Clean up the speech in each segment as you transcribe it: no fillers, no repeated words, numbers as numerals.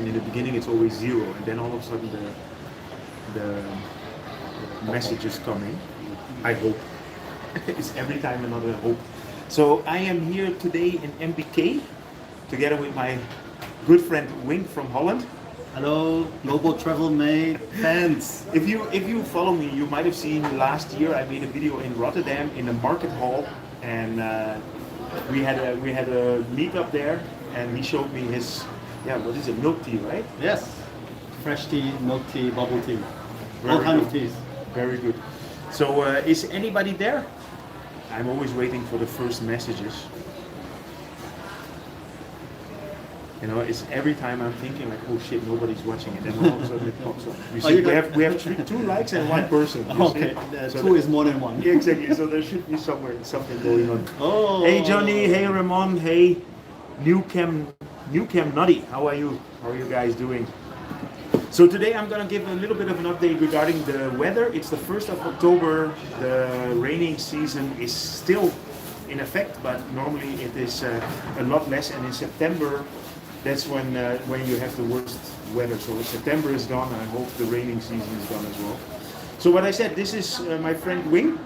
and in the beginning it's always 0, and then all of a sudden the messages come in. I hope. It's every time another hope. So I am here today in MBK together with my good friend Wing from Holland. Hello, Global Travel Mate fans. If you follow me, you might have seen last year I made a video in Rotterdam in a market hall, and we had a meetup there, and he showed me his what is it, milk tea, right? Yes, fresh tea, milk tea, bubble tea, all Very kind good. of teas. Very good. So is anybody there? I'm always waiting for the first messages. You know, it's every time I'm thinking like, oh shit, nobody's watching it, and all of a sudden it pops up. You see, we have 2 likes and 1 person. Okay, so 2 is more than 1. Yeah, exactly. So there should be something going on. Oh. Hey Johnny, hey Ramon, hey New Cam Nutty. How are you? How are you guys doing? So today I'm gonna give a little bit of an update regarding the weather. It's the 1st of October. The raining season is still in effect, but normally it is a lot less. And in September, that's when you have the worst weather. So September is gone. I hope the raining season is gone as well. So what I said, this is my friend Wing.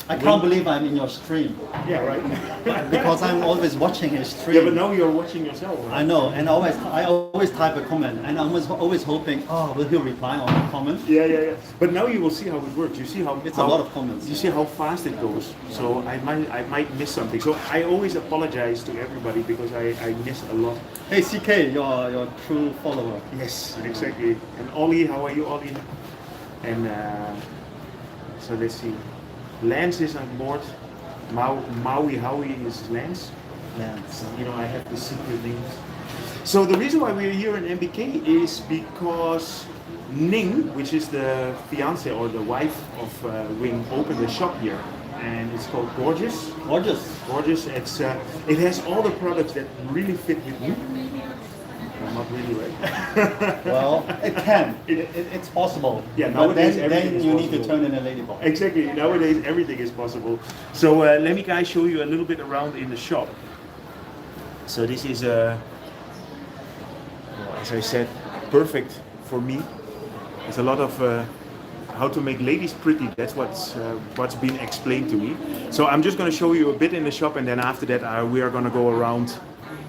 I can't believe I'm in your stream. Yeah, right. Because I'm always watching his stream. Yeah, but now you're watching yourself. Right? I know, and I always type a comment, and I'm always hoping, will he reply on the comment? Yeah. But now you will see how it works. You see how it's a lot of comments. You see how fast it goes. So I might miss something. So I always apologize to everybody because I miss a lot. Hey CK, your true follower. Yes, exactly. And Ollie, how are you, Ollie? And so let's see. Lance is on board. Maui Howie is Lance. Lance. You know, I have the secret names. So the reason why we're here in MBK is because Ning, which is the fiance or the wife of Wing, opened a shop here, and it's called Gorgeous. Gorgeous. It's it has all the products that really fit with you. Not really, right? Well, it can. It's possible. Yeah, but nowadays then you need to possible. turn in a ladybug. Exactly. Nowadays everything is possible. So let me guys show you a little bit around in the shop. So this is as I said, perfect for me. There's a lot of how to make ladies pretty. That's what's been explained to me. So I'm just going to show you a bit in the shop, and then after that we are going to go around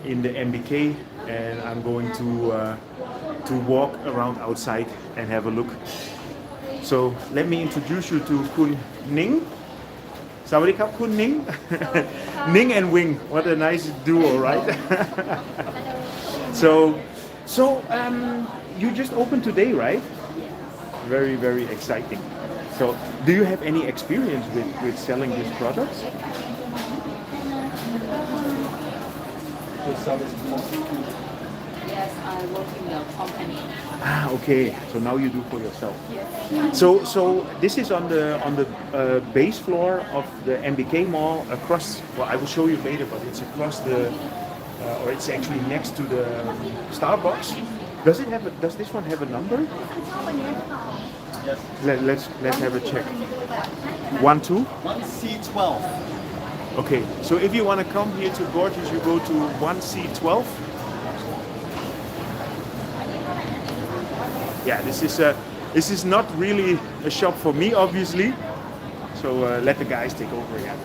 in the MBK, and I'm going to walk around outside and have a look. So let me introduce you to Kun Ning. Sawadee Kun Ning. Ning and Wing, what a nice duo, right? So you just opened today, right? Very, very exciting. So do you have any experience with selling these products? Yes, I work in the company. Ah, okay. So now you do for yourself. Yes. So this is on the base floor of the MBK Mall across. Well, I will show you later, but it's across the, or it's actually next to the Starbucks. Does this one have a number? Yes. Let's have a check. 12. 1C12. Okay, so if you want to come here to Gorgeous, you go to 1C12. Yeah, this is not really a shop for me, obviously. So let the guys take over. Yeah.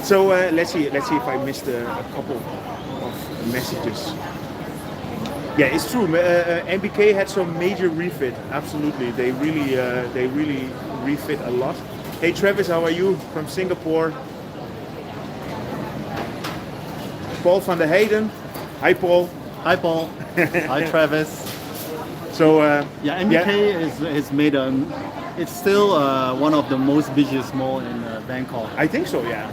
So let's see if I missed a couple of messages. Yeah, it's true. MBK had some major refit. Absolutely, they really refit a lot. Hey Travis, how are you from Singapore? Paul van der Heyden. Hi Paul. Hi Paul. Hi Travis. So MBK is made it's still one of the most busiest mall in Bangkok. I think so, yeah.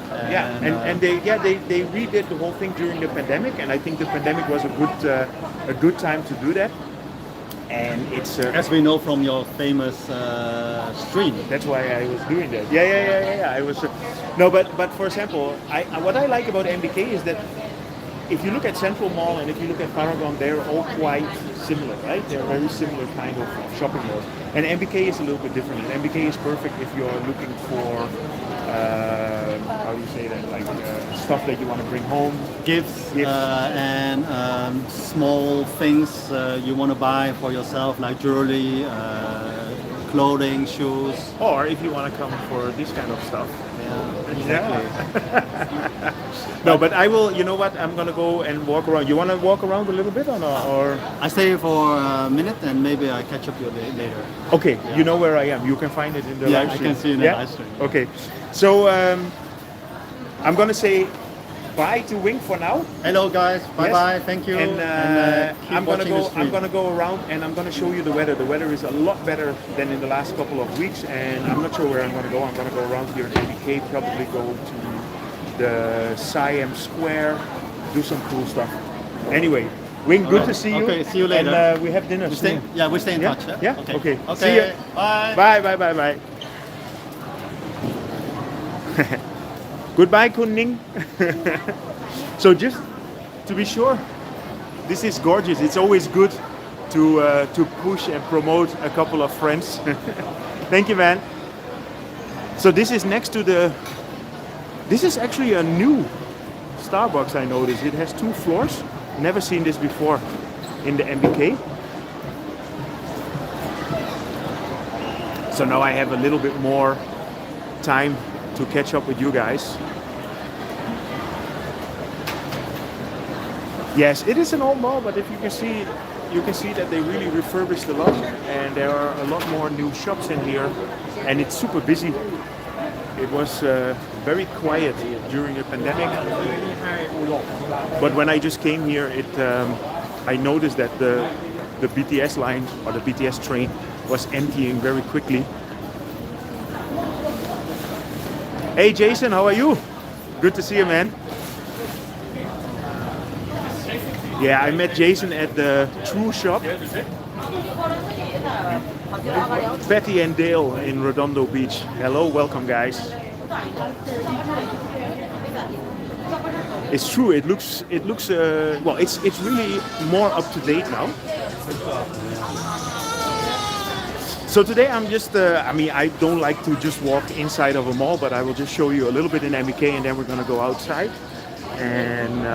And they redid the whole thing during the pandemic, and I think the pandemic was a good time to do that. And it's as we know from your famous stream. That's why I was doing that. Yeah. I was no, but for example, what I like about MBK is that if you look at Central Mall and if you look at Paragon, they're all quite similar, right? They're very similar kind of shopping malls. And MBK is a little bit different. And MBK is perfect if you're looking for how do you say that, like stuff that you want to bring home. Gifts, Gifts. and small things you want to buy for yourself, like jewelry, clothing, shoes. Or if you want to come for this kind of stuff. Yeah, exactly. No, but I will, you know what, I'm going to go and walk around. You want to walk around a little bit or not? Or? I stay for a minute and maybe I catch up you later. Okay, you know where I am. You can find it in the live I stream. can see in the live stream. Okay, so I'm going to say bye to Wing for now. Hello guys, bye Yes. bye, thank you. And keep I'm gonna watching the go. stream. I'm gonna go around and I'm gonna show you the weather. The weather is a lot better than in the last couple of weeks, and I'm not sure where I'm gonna go. I'm gonna go around here in MBK, probably go to the Siam Square, do some cool stuff. Anyway, Wing, good to see you. Okay, see you later. And we have dinner We stay, soon. yeah, we stay in Yeah? touch. Yeah? Okay. Okay. Okay. See ya. Bye. Bye, bye, bye, bye. Goodbye, Kun Ning. So just to be sure, this is gorgeous. It's always good to push and promote a couple of friends. Thank you, man. So this is next to the. This is actually a new Starbucks. I noticed it has 2 floors. Never seen this before in the MBK. So now I have a little bit more time to catch up with you guys. Yes, it is an old mall, but if you can see that they really refurbished a lot, and there are a lot more new shops in here, and it's super busy. It was very quiet during the pandemic, but when I just came here, I noticed that the BTS line or the BTS train was emptying very quickly. Hey Jason, how are you? Good to see you, man. Yeah, I met Jason at the True Shop. Betty and Dale in Redondo Beach. Hello, welcome guys. It's true. It looks. Well, it's really more up to date now. So today I'm just. I mean, I don't like to just walk inside of a mall, but I will just show you a little bit in MBK, and then we're gonna go outside. And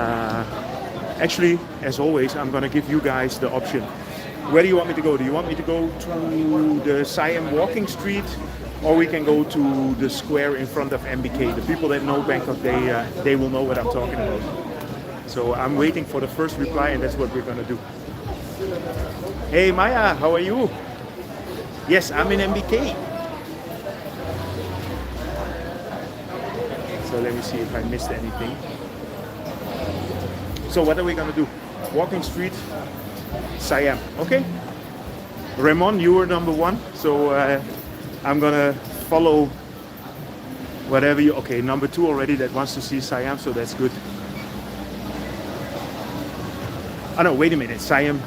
actually, as always, I'm gonna give you guys the option. Where do you want me to go? Do you want me to go to the Siam walking street, or we can go to the square in front of MBK? The people that know Bangkok, they will know what I'm talking about. So I'm waiting for the first reply, and that's what we're gonna do. Hey Maya, how are you? Yes, I'm in MBK. So let me see if I missed anything. So what are we gonna do? Walking street, Siam, okay? Ramon, you were number 1, so I'm gonna follow whatever you. Okay, number 2 already that wants to see Siam, so that's good. Oh no, wait a minute, Siam.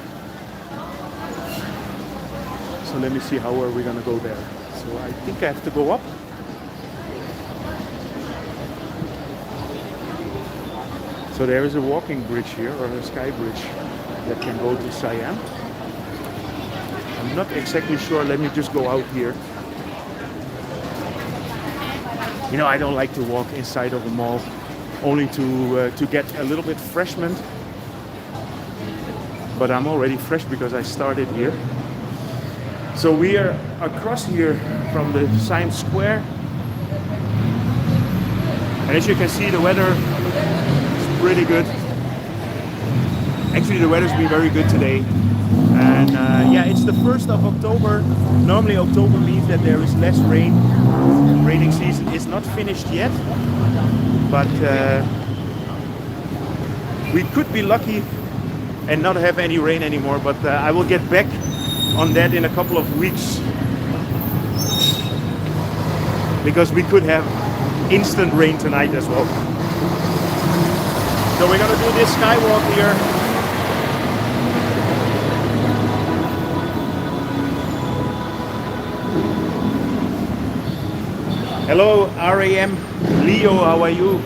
So let me see how are we gonna go there. So I think I have to go up. So there is a walking bridge here, or a sky bridge, that can go to Siam. I'm not exactly sure. Let me just go out here. You know, I don't like to walk inside of a mall, only to get a little bit freshman. But I'm already fresh because I started here. So we are across here from the Siam Square. And as you can see, the weather is pretty good. Actually, the weather's been very good today. And yeah, it's the 1st of October. Normally October means that there is less rain. Raining season is not finished yet. But we could be lucky and not have any rain anymore. But I will get back on that in a couple of weeks. Because we could have instant rain tonight as well. So we're gonna do this skywalk here. Hello RAM Leo, how are you?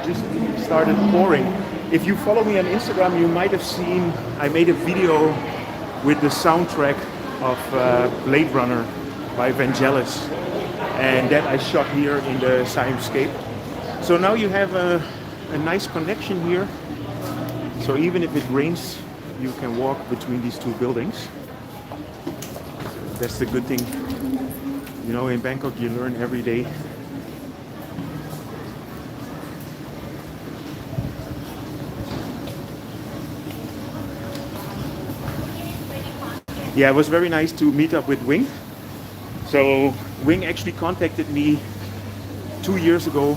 Just started pouring. If you follow me on Instagram, you might have seen I made a video with the soundtrack of Blade Runner by Vangelis, and that I shot here in the Siamscape. So now you have a nice connection here. So even if it rains, you can walk between these two buildings. That's the good thing. You know, in Bangkok you learn every day. Yeah, it was very nice to meet up with Wing. So Wing actually contacted me 2 years ago,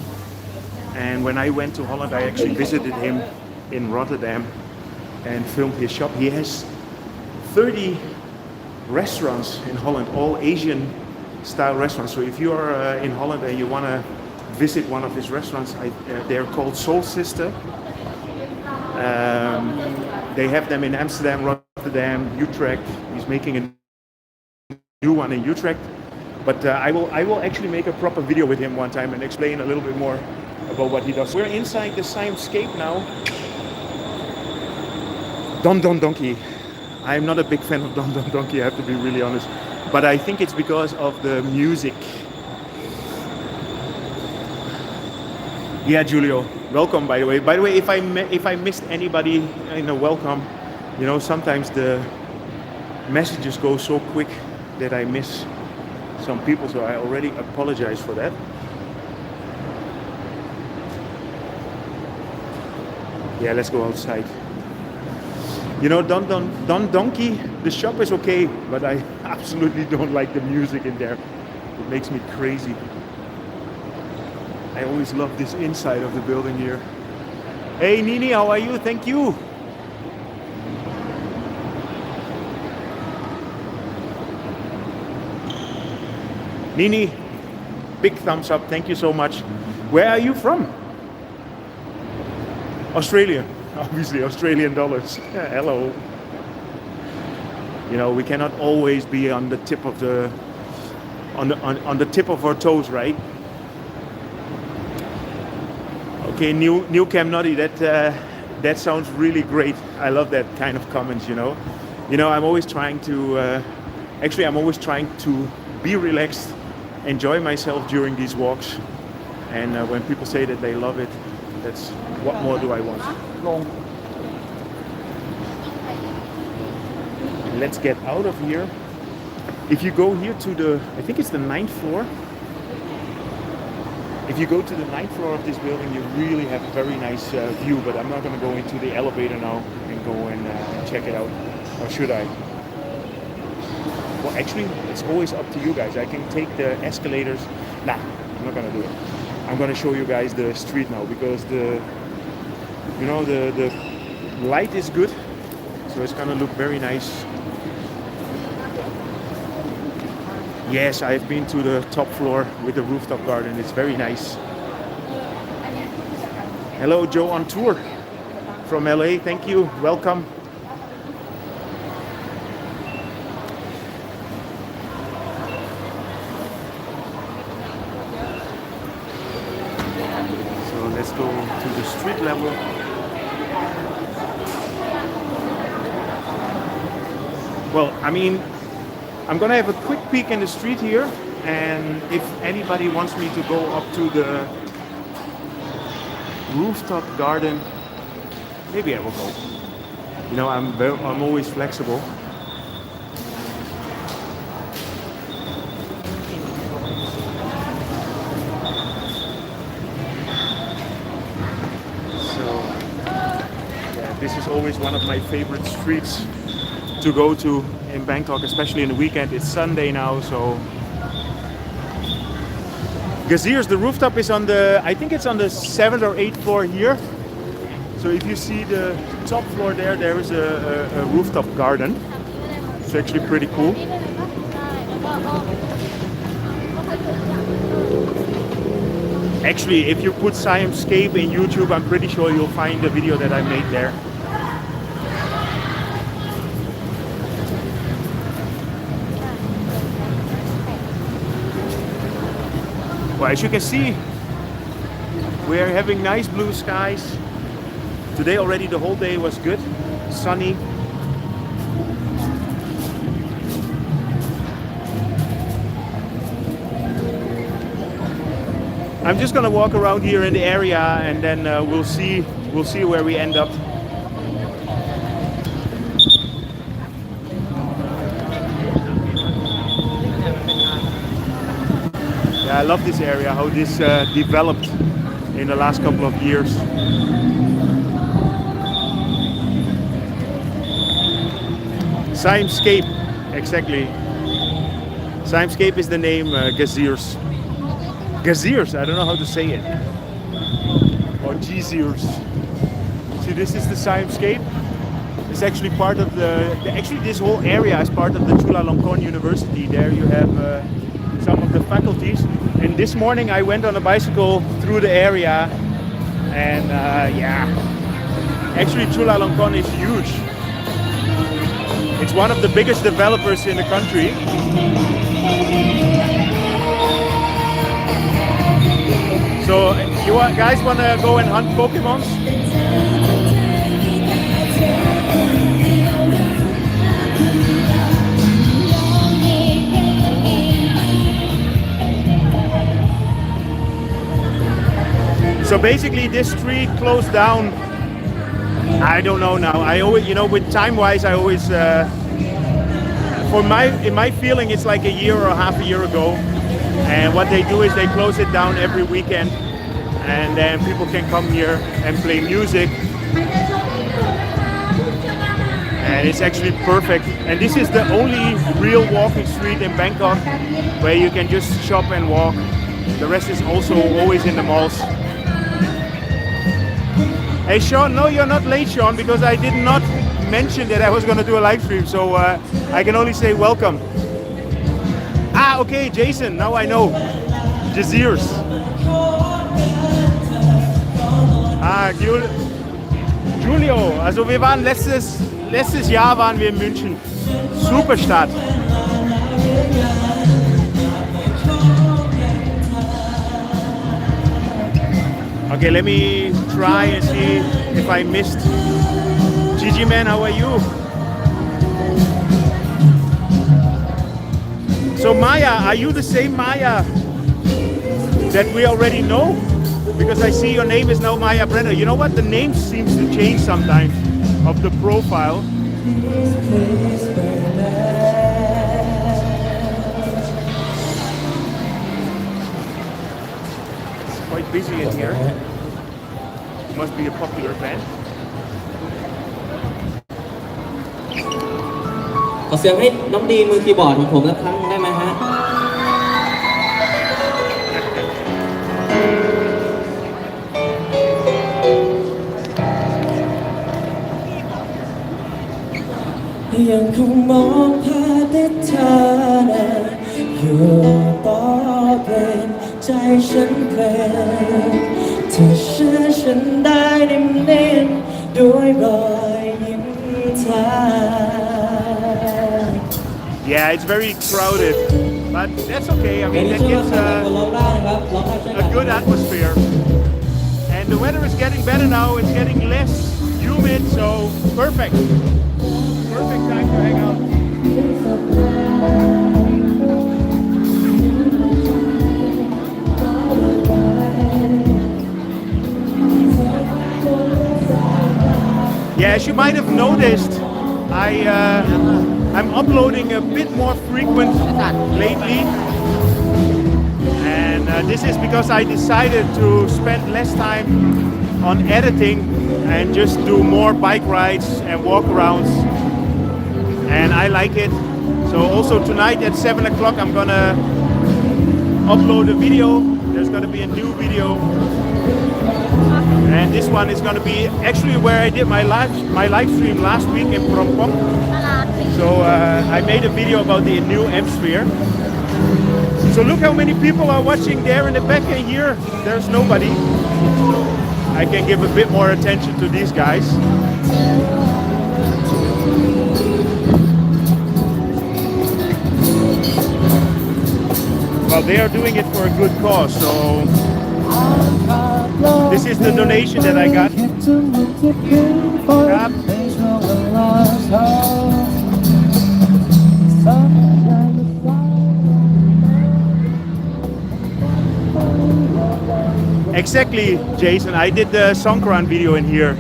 and when I went to Holland I actually visited him in Rotterdam and filmed his shop. He has 30 restaurants in Holland, all Asian style restaurants. So if you are in Holland and you want to visit one of his restaurants, they're called Soul Sister. They have them in Amsterdam, Rotterdam, Utrecht. He's making a new one in Utrecht. But I will actually make a proper video with him one time and explain a little bit more about what he does. We're inside the Siam Square now. Don Don Donki. I'm not a big fan of Don Don Donki, I have to be really honest. But I think it's because of the music. Yeah, Julio, welcome by the way. By the way, if I missed anybody in a welcome, you know, sometimes the messages go so quick that I miss some people, so I already apologize for that. Yeah, let's go outside. You know, Don Donki, the shop is okay, but I absolutely don't like the music in there. It makes me crazy. I always love this inside of the building here. Hey Nini, how are you? Thank you. Nini, big thumbs up. Thank you so much. Where are you from? Australia. Obviously, Australian dollars. Hello. You know, we cannot always be on the tip of the on the tip of our toes, right? Okay, new Cam Noddy. That sounds really great. I love that kind of comments. You know, I'm always trying to. Actually, I'm always trying to be relaxed, enjoy myself during these walks, and when people say that they love it, that's what more do I want? Let's get out of here. If you go here to the, I think it's the 9th floor. If you go to the 9th floor of this building, you really have a very nice view, but I'm not going to go into the elevator now and go and check it out. Or should I? Well, actually, it's always up to you guys. I can take the escalators. Nah, I'm not going to do it. I'm going to show you guys the street now because the light is good, so it's going to look very nice. Yes, I've been to the top floor with the rooftop garden. It's very nice. Hello, Joe on tour from LA. Thank you. Welcome. So let's go to the street level. Well, I mean, I'm gonna have a quick peek in the street here, and if anybody wants me to go up to the rooftop garden, maybe I will go. You know, I'm always flexible. So, yeah, this is always one of my favorite streets to go to in Bangkok, especially in the weekend. It's Sunday now, so Gazier's, the rooftop is on the, I think it's on the 7th or 8th floor here. So if you see the top floor there is a rooftop garden. It's actually pretty cool. Actually, if you put Siam Square in YouTube, I'm pretty sure you'll find the video that I made there. Well, as you can see, we are having nice blue skies. Today already the whole day was good, sunny. I'm just gonna walk around here in the area, and then we'll see where we end up. Yeah, I love this area, how this developed in the last couple of years. Siam Scape, exactly. Siam Scape is the name, Geziers. Geziers, I don't know how to say it. Or Geziers. See, this is the Siam Scape. It's actually part of actually this whole area is part of the Chulalongkorn University. There you have some of the faculties. And this morning I went on a bicycle through the area, and yeah, actually Chulalongkorn is huge. It's one of the biggest developers in the country. So you guys want to go and hunt Pokemons? So basically this street closed down, I don't know now. I always, you know, with time-wise, I always, in my feeling, it's like a year or half a year ago. And what they do is they close it down every weekend, and then people can come here and play music. And it's actually perfect. And this is the only real walking street in Bangkok where you can just shop and walk. The rest is also always in the malls. Hey Sean, no, you're not late, Sean, because I did not mention that I was going to do a live stream, so I can only say welcome. Ah, okay, Jason, now I know. Geziers. Ah, Julio, also wir waren letztes Jahr waren wir in München. Super Stadt. Okay, let me try and see if I missed. Gigi man, how are you? So Maya, are you the same Maya that we already know? Because I see your name is now Maya Brenner. You know what? The name seems to change sometimes of the profile. It's quite busy in here. It must be a popular band. ขอเสียงให้น้องดีมือคีย์บอร์ดของผมสักครั้งได้ไหมฮะยังคงมองภาพแต่เธออยู่ต่อเป็นใจฉันเพลงเธอเชื่อฉันได้นิ่มๆด้วยรอยยิ้มเธอ Yeah, it's very crowded, but that's okay. I mean, that gives a good atmosphere. And the weather is getting better now. It's getting less humid, so perfect. Perfect time to hang out. Yeah, as you might have noticed, I'm uploading a bit more frequent lately, and this is because I decided to spend less time on editing and just do more bike rides and walk-arounds, and I like it. So also tonight at 7 o'clock I'm gonna upload a video. There's gonna be a new video, and this one is gonna be actually where I did my live stream last week in Bangkok. So I made a video about the new M-Sphere. So look how many people are watching there in the back, and here there's nobody. I can give a bit more attention to these guys. Well, they are doing it for a good cause, so this is the donation that I got. Yep. Exactly, Jason. I did the Songkran video in here.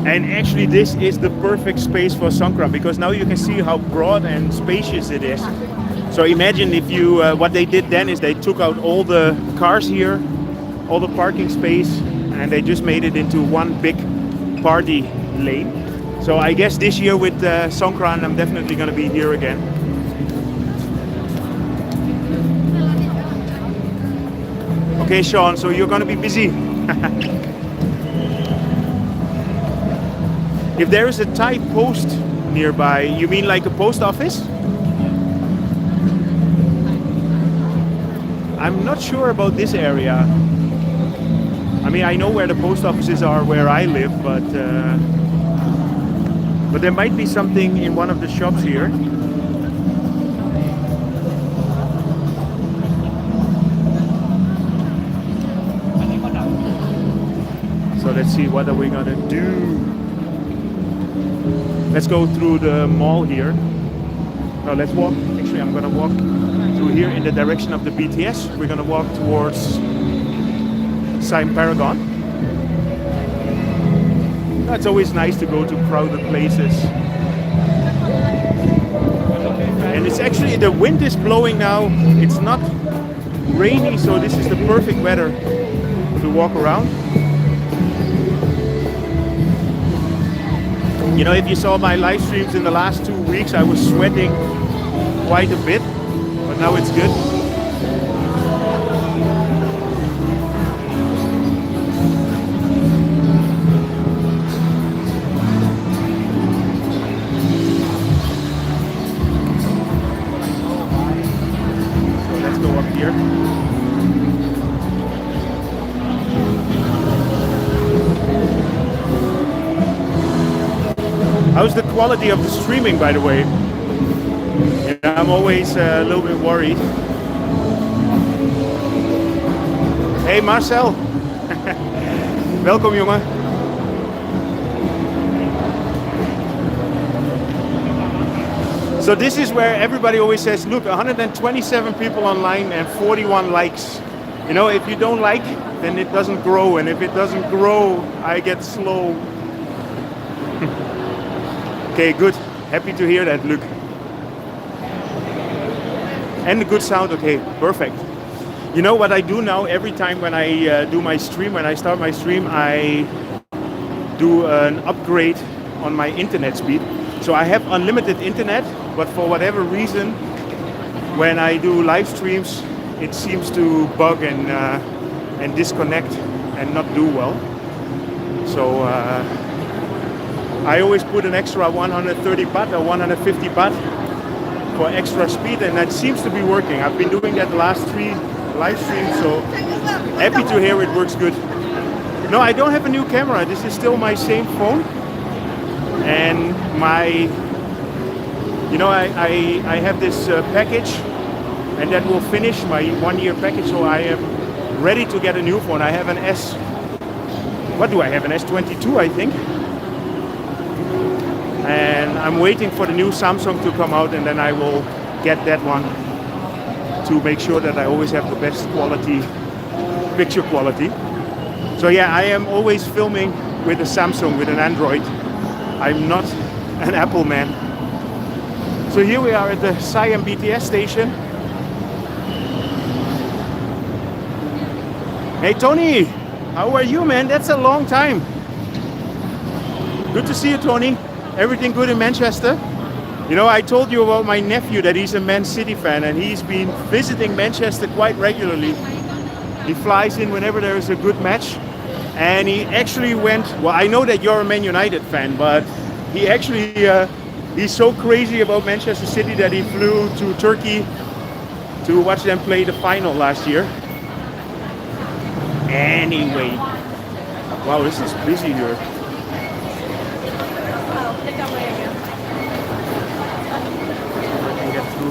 And actually this is the perfect space for Songkran because now you can see how broad and spacious it is. So imagine if you, what they did then is they took out all the cars here, all the parking space, and they just made it into one big party lane. So I guess this year with Songkran I'm definitely going to be here again. Okay, Sean, so you're going to be busy. If there is a Thai post nearby, you mean like a post office? I'm not sure about this area. I mean, I know where the post offices are where I live, but there might be something in one of the shops here. So let's see, what are we gonna do? Let's go through the mall here. No, let's walk. Actually, I'm gonna walk through here in the direction of the BTS. We're gonna walk towards Siam Paragon. It's always nice to go to crowded places. And it's actually, the wind is blowing now. It's not rainy, so this is the perfect weather to walk around. You know, if you saw my live streams in the last 2 weeks, I was sweating quite a bit, but now it's good. So let's go up here. How's the quality of the streaming, by the way? Yeah, I'm always a little bit worried. Hey Marcel, welkom jongen. So this is where everybody always says, look, 127 people online and 41 likes. You know, if you don't like, then it doesn't grow, and if it doesn't grow, I get slow. Okay, good. Happy to hear that, Luke. And the good sound, okay, perfect. You know what I do now, every time when I do my stream, when I start my stream, I do an upgrade on my internet speed. So I have unlimited internet, but for whatever reason, when I do live streams, it seems to bug and disconnect and not do well. So I always put an extra 130 baht or 150 baht for extra speed, and that seems to be working. I've been doing that the last 3 live streams, so happy to hear it works good. No, I don't have a new camera. This is still my same phone, and I have this package, and that will finish my 1-year package, so I am ready to get a new phone. I have an what do I have, an S22, I think. And I'm waiting for the new Samsung to come out, and then I will get that one to make sure that I always have the best quality, picture quality. So yeah, I am always filming with a Samsung, with an Android. I'm not an Apple man. So here we are at the Siam BTS station. Hey Tony, how are you, man? That's a long time. Good to see you, Tony. Everything good in Manchester? You know, I told you about my nephew that he's a Man City fan, and he's been visiting Manchester quite regularly. He flies in whenever there is a good match, and he actually went, well, I know that you're a Man United fan, but he actually, he's so crazy about Manchester City that he flew to Turkey to watch them play the final last year. Anyway, wow, this is busy here.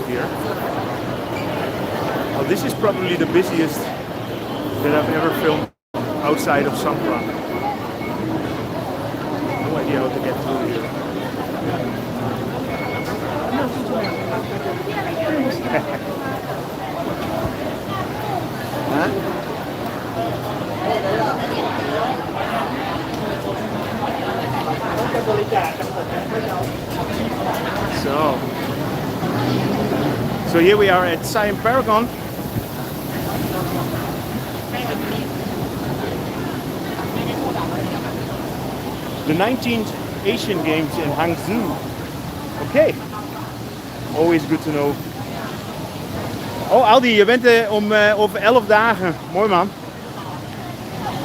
Here. Well, this is probably the busiest that I've ever filmed outside of Songkran. No idea how to get through here. Huh? So here we are at Siam Paragon. The 19th Asian Games in Hangzhou. Okay. Always good to know. Oh Aldi, je bent over 11 dagen. Mooi man.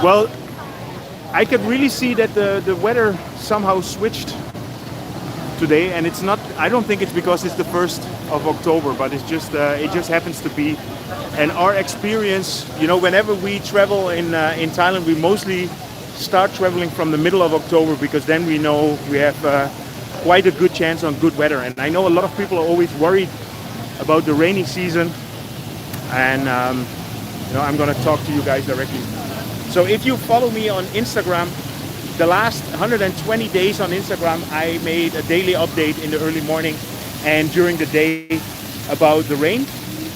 Well, I could really see that the weather somehow switched today, and it's not. I don't think it's because it's the 1st of October, but it's just it just happens to be. And our experience, you know, whenever we travel in Thailand, we mostly start traveling from the middle of October because then we know we have quite a good chance on good weather. And I know a lot of people are always worried about the rainy season, and you know, I'm gonna talk to you guys directly. So if you follow me on Instagram, the last 120 days on Instagram, I made a daily update in the early morning and during the day about the rain.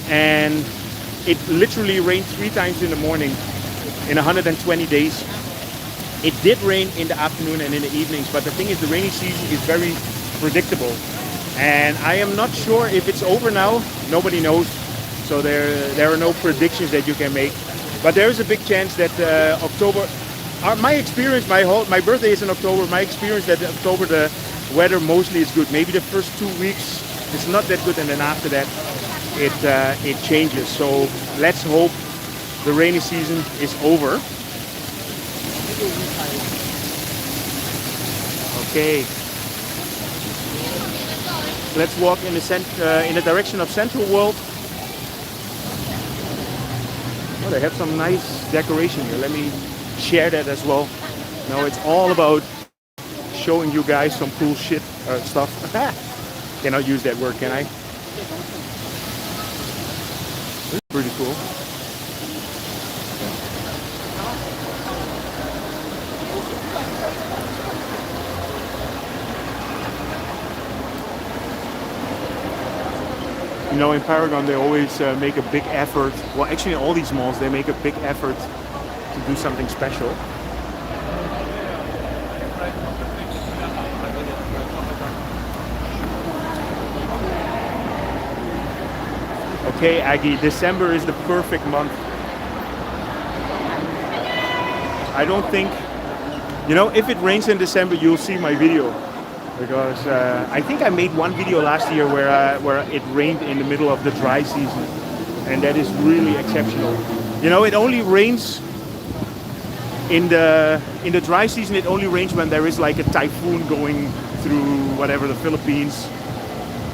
And it literally rained 3 times in the morning in 120 days. It did rain in the afternoon and in the evenings, but the thing is the rainy season is very predictable. And I am not sure if it's over now, nobody knows. So there are no predictions that you can make. But there is a big chance that October, my experience, my birthday is in October, my experience that October the weather mostly is good. Maybe the first 2 weeks it's not that good, and then after that it changes. So let's hope the rainy season is over. Okay. Let's walk in the direction of Central World. Oh, they have some nice decoration here. Let me share that as well. Now it's all about showing you guys some cool shit stuff. Cannot use that word, can I? This is pretty cool. You know, in Paragon they always make a big effort. Well, actually all these malls, they make a big effort to do something special. Okay, Aggie, December is the perfect month. I don't think, you know, if it rains in December, you'll see my video. Because I think I made one video last year where it rained in the middle of the dry season, and that is really exceptional. You know, it only rains in the dry season. It only rains when there is like a typhoon going through whatever, the Philippines,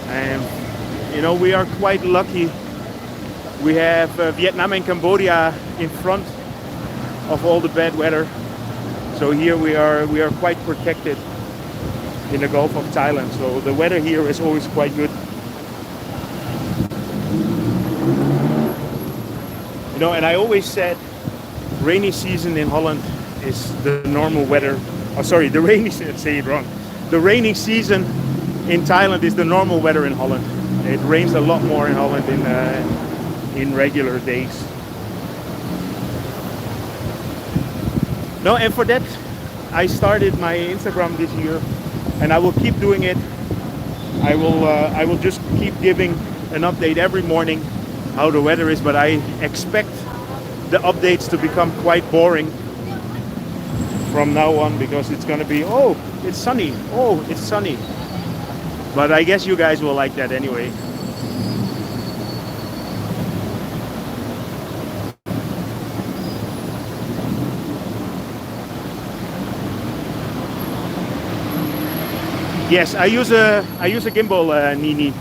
and you know, we are quite lucky. We have Vietnam and Cambodia in front of all the bad weather, so here we are quite protected in the Gulf of Thailand, so the weather here is always quite good. You know, and I always said rainy season in Holland is the normal weather. Oh, sorry, the rainy season, say it wrong. The rainy season in Thailand is the normal weather in Holland. It rains a lot more in Holland in regular days. No, and for that, I started my Instagram this year. And I will keep doing it. I will just keep giving an update every morning how the weather is, but I expect the updates to become quite boring from now on, because it's gonna be, oh, it's sunny, oh, it's sunny. But I guess you guys will like that anyway. Yes, I use a gimbal, Nini.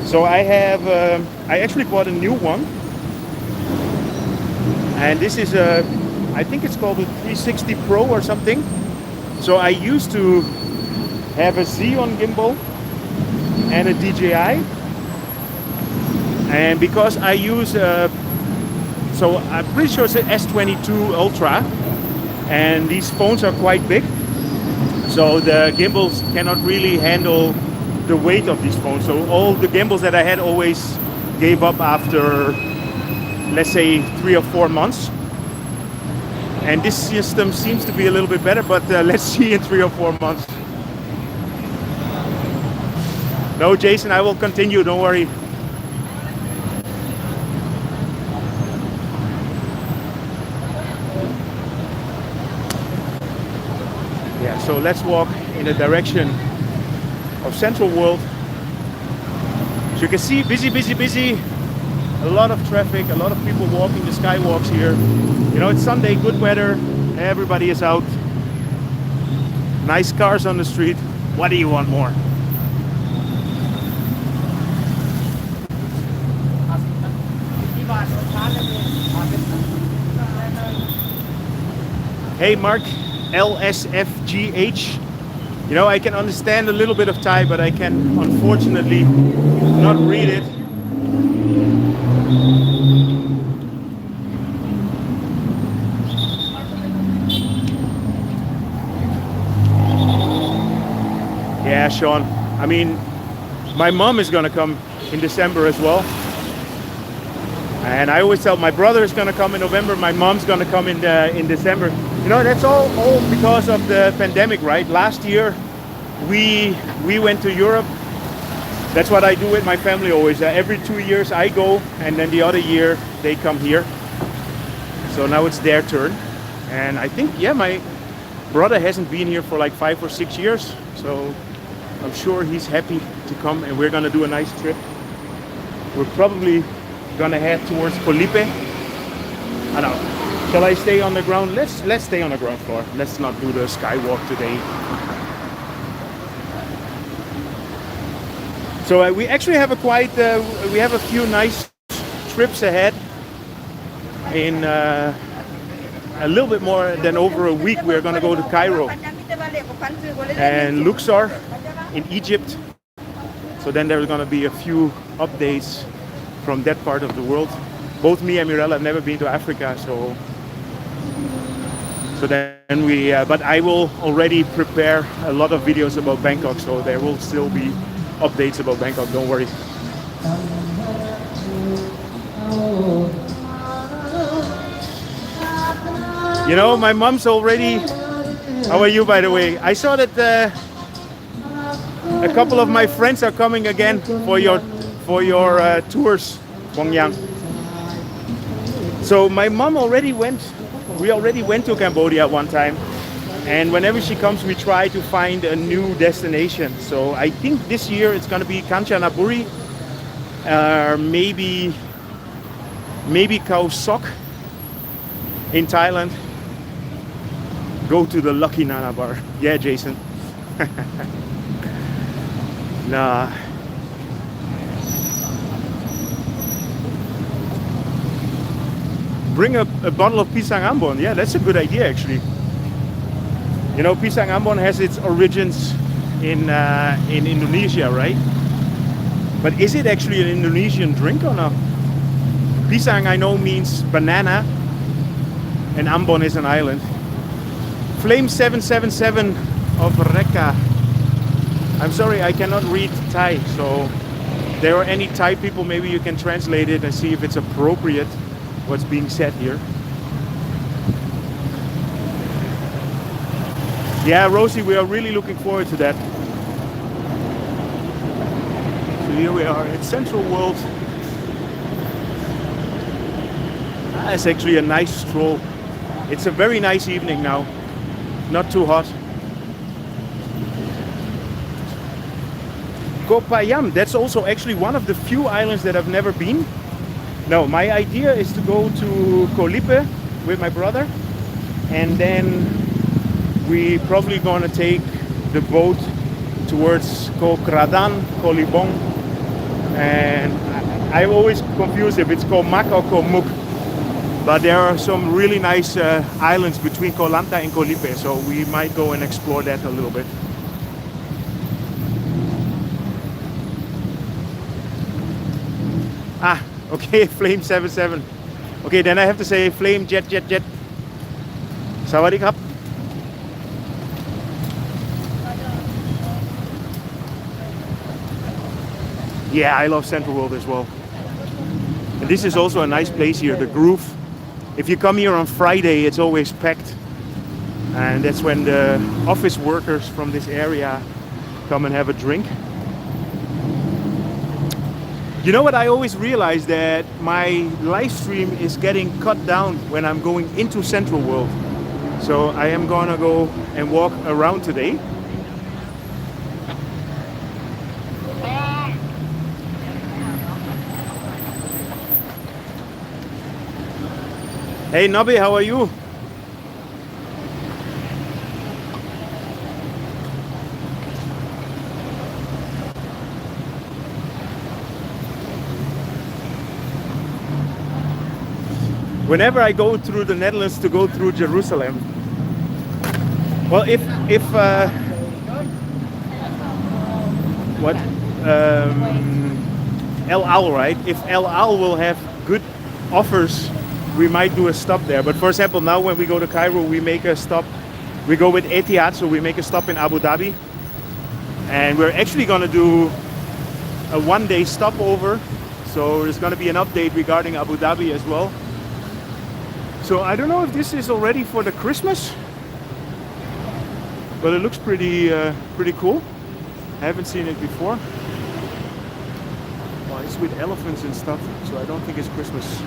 So I have I actually bought a new one, and this is I think it's called a 360 Pro or something. So I used to have a Xeon gimbal and a DJI, and because I use so I'm pretty sure it's an S22 Ultra, and these phones are quite big. So the gimbals cannot really handle the weight of these phones. So all the gimbals that I had always gave up after, let's say, 3 or 4 months. And this system seems to be a little bit better, but let's see in 3 or 4 months. No, Jason, I will continue, don't worry. Yeah, so let's walk in the direction of Central World. So you can see, busy. A lot of traffic, a lot of people walking the skywalks here. You know, it's Sunday, good weather, everybody is out. Nice cars on the street. What do you want more? Hey Mark, LSFGH. You know, I can understand a little bit of Thai, but I can unfortunately not read it. Yeah, Sean. I mean, my mom is gonna come in December as well. And I always tell my brother is gonna come in November, my mom's gonna come in December. You know, that's all because of the pandemic, right? Last year, we went to Europe. That's what I do with my family always. Every 2 years I go, and then the other year they come here. So now it's their turn. And I think, yeah, my brother hasn't been here for like 5 or 6 years. So I'm sure he's happy to come, and we're gonna do a nice trip. We're probably gonna head towards Colipe. I don't know. Shall I stay on the ground? Let's stay on the ground floor. Let's not do the skywalk today. So we actually have we have a few nice trips ahead. In a little bit more than over a week, we're gonna go to Cairo and Luxor in Egypt. So then there's gonna be a few updates from that part of the world. Both me and Mirella have never been to Africa, so then but I will already prepare a lot of videos about Bangkok, so there will still be updates about Bangkok, don't worry. You know, my mom's already... How are you, by the way? I saw that a couple of my friends are coming again for your tours, Bong Yang. So my mom we already went to Cambodia one time, and whenever she comes we try to find a new destination. So I think this year it's gonna be Kanchanaburi, maybe Khao Sok in Thailand. Go to the Lucky Nana bar. Yeah, Jason. Nah. Bring a bottle of pisang ambon. Yeah, that's a good idea actually. You know, pisang ambon has its origins in Indonesia, right? But is it actually an Indonesian drink or not? Pisang, I know, means banana, and ambon is an island. Flame 777 of Reka. I'm sorry, I cannot read Thai, so if there are any Thai people, maybe you can translate it and see if it's appropriate what's being said here. Yeah, Rosie, we are really looking forward to that. So here we are at Central World. It's actually a nice stroll. It's a very nice evening now. Not too hot. Koh Payam, that's also actually one of the few islands that I've never been. No, my idea is to go to Koh Lipe with my brother, and then we probably gonna take the boat towards Koh Kradan, Koh Libong, and I always confuse if it's Koh Mak or Koh Muk. But there are some really nice islands between Koh Lanta and Koh Lipe, so we might go and explore that a little bit. Ah, okay, Flame 77. Okay, then I have to say Flame Jet. Sawadee krap. Yeah, I love Central World as well. And this is also a nice place here, the Groove. If you come here on Friday, it's always packed. And that's when the office workers from this area come and have a drink. You know what? I always realize that my live stream is getting cut down when I'm going into Central World. So I am gonna go and walk around today. Hey Nobby, how are you? Whenever I go through the Netherlands to go through Jerusalem, well, if what El Al, right? If El Al will have good offers, we might do a stop there. But for example, now when we go to Cairo, we make a stop. We go with Etihad, so we make a stop in Abu Dhabi, and we're actually gonna do a one-day stopover. So there's gonna be an update regarding Abu Dhabi as well. So I don't know if this is already for the Christmas, but it looks pretty cool. I haven't seen it before. Well, it's with elephants and stuff, so I don't think it's Christmas.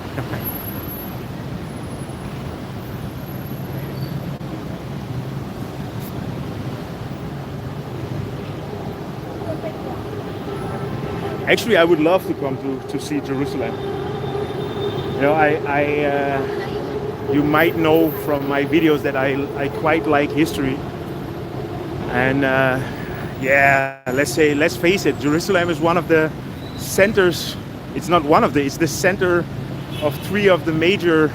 Actually, I would love to come to see Jerusalem. You know, you might know from my videos that I quite like history. And yeah, let's face it, Jerusalem is one of the centers, it's not one of the, it's the center of three of the major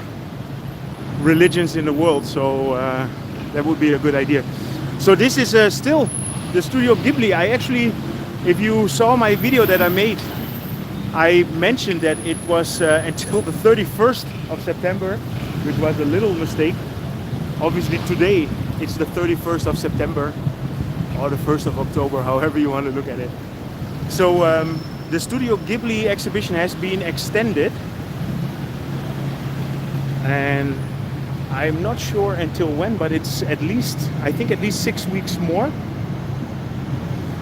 religions in the world. So that would be a good idea. So this is still the Studio Ghibli. I actually, if you saw my video that I made, I mentioned that it was until the 31st of September, which was a little mistake. Obviously today it's the 31st of September or the 1st of October, however you want to look at it. So the Studio Ghibli exhibition has been extended, and I'm not sure until when, but it's at least, I think at least 6 weeks more.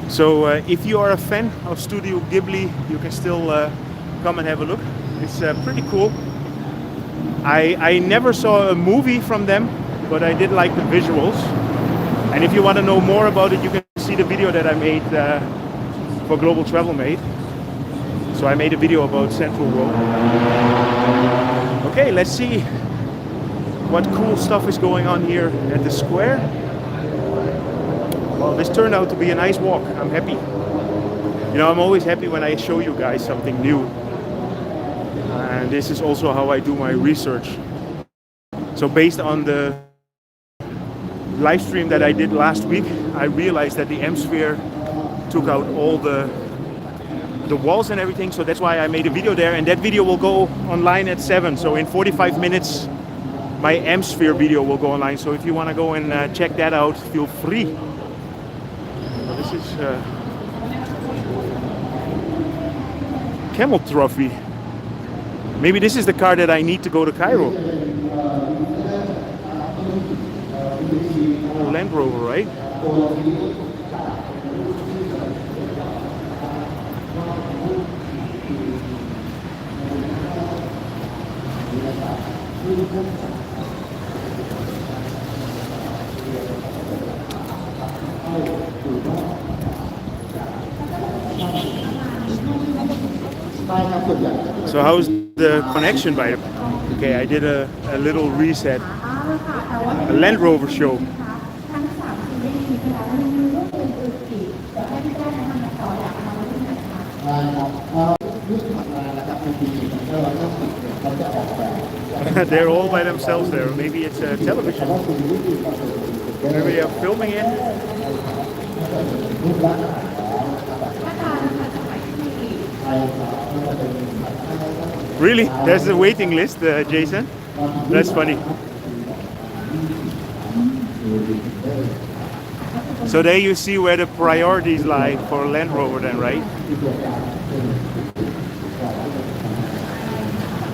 So if you are a fan of Studio Ghibli, you can still come and have a look. It's pretty cool. I never saw a movie from them, but I did like the visuals. And if you want to know more about it, you can see the video that I made for Global Travel Made. So I made a video about Central World. Okay, let's see what cool stuff is going on here at the square. Well, this turned out to be a nice walk. I'm happy. You know, I'm always happy when I show you guys something new. And this is also how I do my research. So based on the live stream that I did last week, I realized that the M-Sphere took out all the walls and everything. So that's why I made a video there. And that video will go online at 7. So in 45 minutes, my M-Sphere video will go online. So if you want to go and check that out, feel free. This is Camel Trophy. Maybe this is the car that I need to go to Cairo. Oh, Land Rover, right? So how's the connection by the... Okay, I did a little reset. A Land Rover show. They're all by themselves there. Maybe it's a television. Maybe they are filming it. Really? There's a waiting list, Jason? That's funny. So there you see where the priorities lie for Land Rover then, right?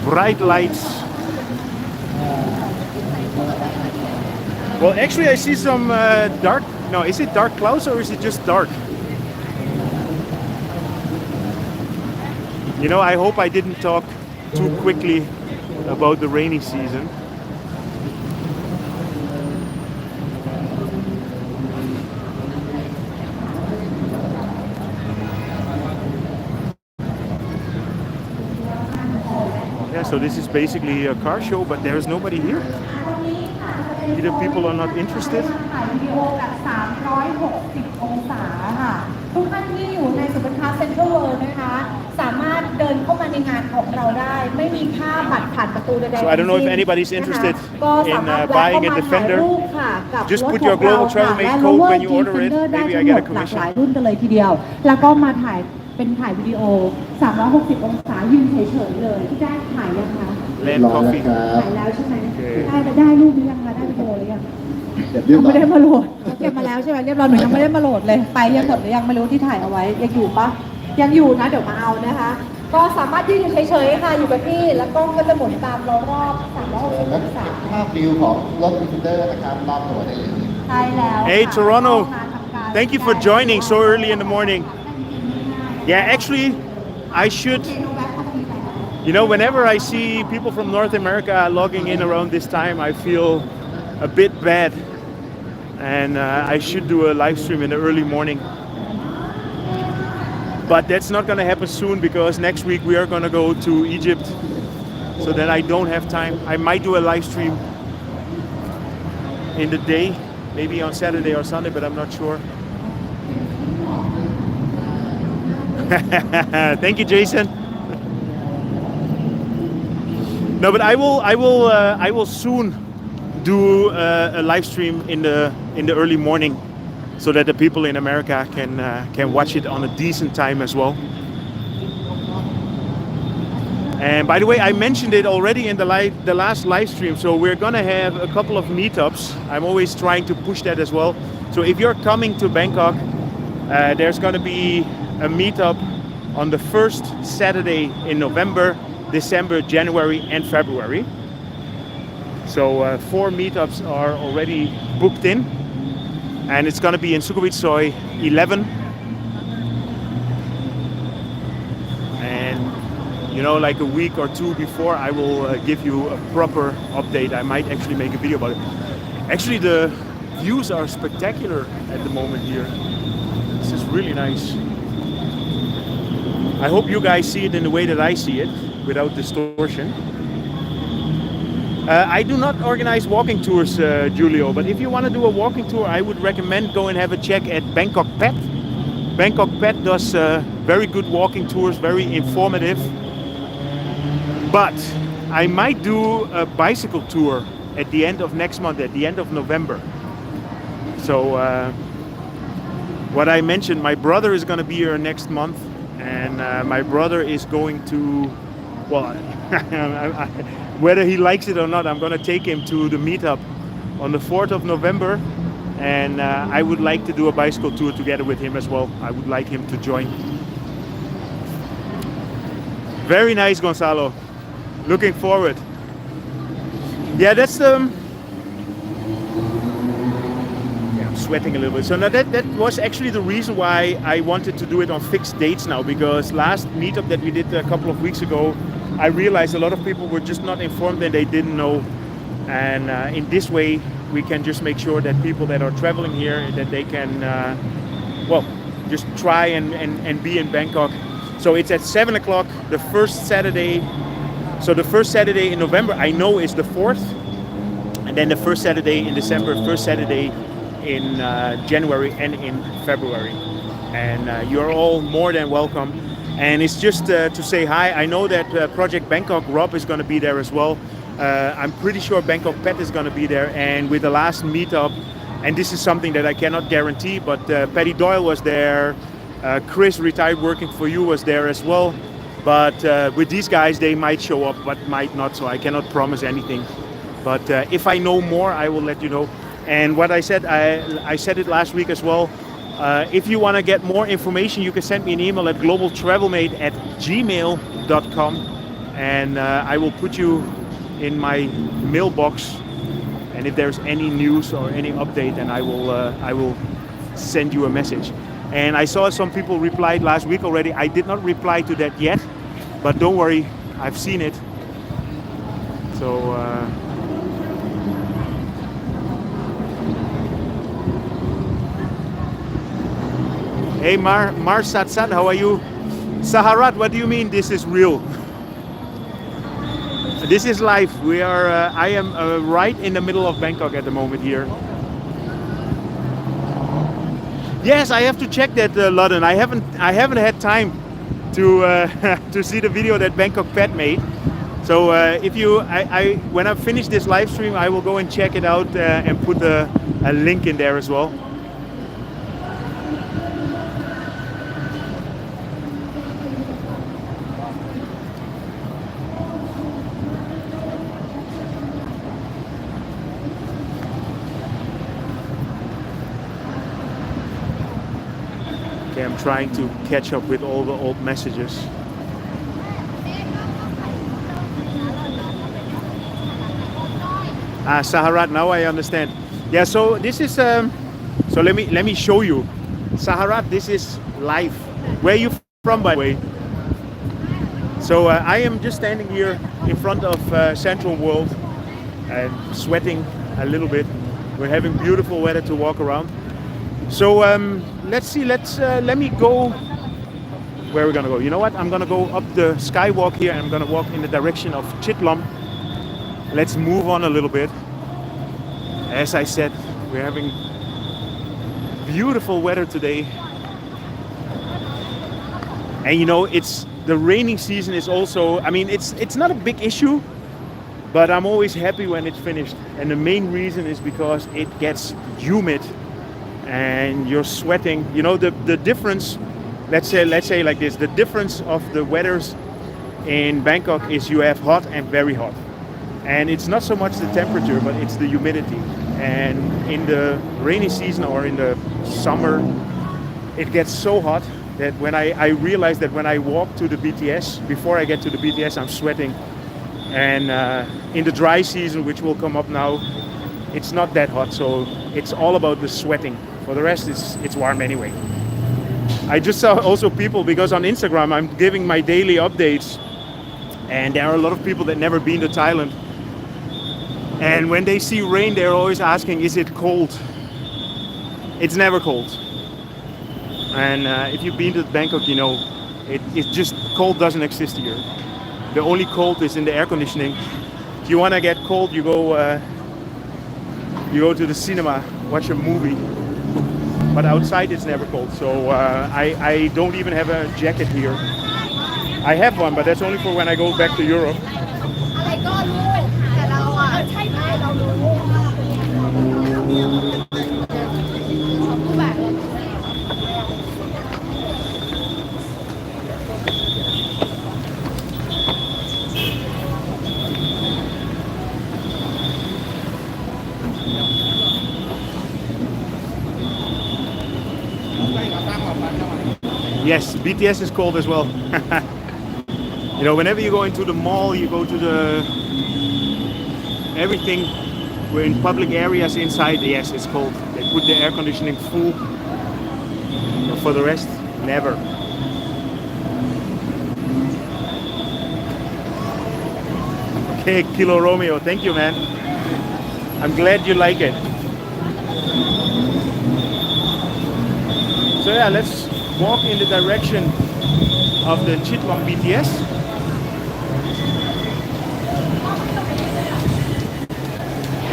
Bright lights. Well, actually I see some dark... No, is it dark clouds or is it just dark? You know, I hope I didn't talk too quickly about the rainy season. Yeah, so this is basically a car show, but there's nobody here. Either people are not interested. ถ่ายวิดีโอแบบ360 องศาค่ะ ทุกท่านที่อยู่ในศูนย์การค้าเซ็นทรัลเวิลด์นะคะ สามารถเดินเข้ามาในงานของเราได้ ไม่มีค่าบัตรผ่านประตูใดๆ So I don't know if anybody's interested ก็สามารถ in buying a แวะเข้ามาถ่าย Defender. รูปค่ะกับ Just รถ put ข your องเรา global ค่ะ travel mate และ code when you Rover order it. Defender ได้ Maybe ทั้ I งหม get a ดหลากหลาย commission. รุ่นกันเลยทีเดียว แล้วก็มาถ่ายเป็นถ่ายวิดีโอ 360 องศายืนเฉยๆเลยที่ได้ถ่ายยังคะ Land Coffee. ถ่ายแล้วใช่ไหม โอเค ได้รูปหรือยังคะได้วิดีโอหรือยัง เรียบร้อย ไม่ได้มาโหลดเก็บมาแล้วใช่ไหมเรียบร้อยหนูยังไม่ได้มาโหลดเลยไปยังหมดหรือยังไม่รู้ที่ถ่ายเอาไว้ยังอยู่ปะยังอยู่นะเดี๋ยวมาเอานะคะ ก็สามารถยืนอยู่เฉยๆค่ะอยู่กับที่แล้วกล้องก็จะหมุนตามเรารอบ360องศา ภาพวิวของรถคอมพิวเตอร์นะครับรอบตัวได้เลย ใช่แล้ว Hey ค่ะ Toronto, เข้ามาทำการ thank you for joining so early in the morning. Yeah, actually, I should. You know, whenever I see people from North America logging in around this time, I feel a bit bad. And I should do a live stream in the early morning. But that's not going to happen soon because next week we are going to go to Egypt. So that I don't have time. I might do a live stream in the day, maybe on Saturday or Sunday, but I'm not sure. Thank you, Jason. No, but I will soon do a live stream in the early morning, so that the people in America can watch it on a decent time as well. And by the way, I mentioned it already in the last live stream. So we're gonna have a couple of meetups. I'm always trying to push that as well. So if you're coming to Bangkok, there's gonna be a meetup on the first Saturday in November, December, January, and February. So 4 meetups are already booked in, and it's gonna be in Sukhumvit Soi 11. And you know, like a week or two before, I will give you a proper update. I might actually make a video about it. Actually, the views are spectacular at the moment here. This is really nice. I hope you guys see it in the way that I see it, without distortion. I do not organize walking tours, Julio, but if you want to do a walking tour, I would recommend go and have a check at Bangkok Pet. Bangkok Pet does very good walking tours, very informative. But I might do a bicycle tour at the end of next month, at the end of November. So what I mentioned, my brother is going to be here next month, and my brother is going to, well, whether he likes it or not, I'm going to take him to the meetup on the 4th of November, and I would like to do a bicycle tour together with him as well. I would like him to join. Very nice, Gonzalo. Looking forward. Yeah, that's the. Yeah, I'm sweating a little bit. So now that was actually the reason why I wanted to do it on fixed dates now, because last meetup that we did a couple of weeks ago, I realized a lot of people were just not informed and they didn't know. And in this way, we can just make sure that people that are traveling here, that they can, well, just try and be in Bangkok. So it's at 7 o'clock, the first Saturday. So the first Saturday in November, I know, is the 4th. And then the first Saturday in December, first Saturday in January, and in February. And you're all more than welcome. And it's just to say hi. I know that Project Bangkok Rob is going to be there as well. I'm pretty sure Bangkok Pet is going to be there. And with the last meetup, and this is something that I cannot guarantee, but Patty Doyle was there. Chris, retired working for you, was there as well. But with these guys, they might show up, but might not. So I cannot promise anything. But if I know more, I will let you know. And what I said, I said it last week as well. If you want to get more information, you can send me an email at globaltravelmate@gmail.com, and I will put you in my mailbox. And if there's any news or any update, then I will send you a message. And I saw some people replied last week already. I did not reply to that yet. but don't worry, I've seen it. So hey Mar Satsat, how are you? Saharat, what do you mean this is real? This is life. We are. I am right in the middle of Bangkok at the moment here. Yes, I have to check that, Ludden. I haven't had time to to see the video that Bangkok Pet made. So if you, when I finish this live stream, I will go and check it out and put a link in there as well. Okay, I'm trying to catch up with all the old messages. Ah, Saharat, now I understand. Yeah, so this is so let me show you. Saharat, this is life. Where are you from, by the way? So I am just standing here in front of Central World and sweating a little bit. We're having beautiful weather to walk around. So let's see, let me go. Where are we gonna go? You know what? I'm gonna go up the Skywalk here and I'm gonna walk in the direction of Chidlom. Let's move on a little bit. As I said, we're having beautiful weather today. And you know, it's the raining season is also, I mean, it's not a big issue, but I'm always happy when it's finished. And the main reason is because it gets humid and you're sweating. You know, the difference, let's say like this, the difference of the weathers in Bangkok is you have hot and very hot. And it's not so much the temperature, but it's the humidity. And in the rainy season or in the summer, it gets so hot that when I realize that when I walk to the BTS, before I get to the BTS, I'm sweating. And in the dry season, which will come up now, it's not that hot. So it's all about the sweating. For the rest, it's warm anyway. I just saw also people, because on Instagram, I'm giving my daily updates. And there are a lot of people that never been to Thailand. And when they see rain, they're always asking, is it cold? It's never cold. And if you've been to Bangkok, you know, it's just cold doesn't exist here. The only cold is in the air conditioning. If you want to get cold, you go to the cinema, watch a movie. But outside it's never cold. So I don't even have a jacket here. I have one, but that's only for when I go back to Europe. Yes, BTS is cold as well. You know, whenever you go into the mall, you go to the everything. We're in public areas inside. Yes, it's cold. They put the air conditioning full. But for the rest, never. Okay, Kilo Romeo. Thank you, man. I'm glad you like it. So yeah, let's walk in the direction of the Chidlom BTS.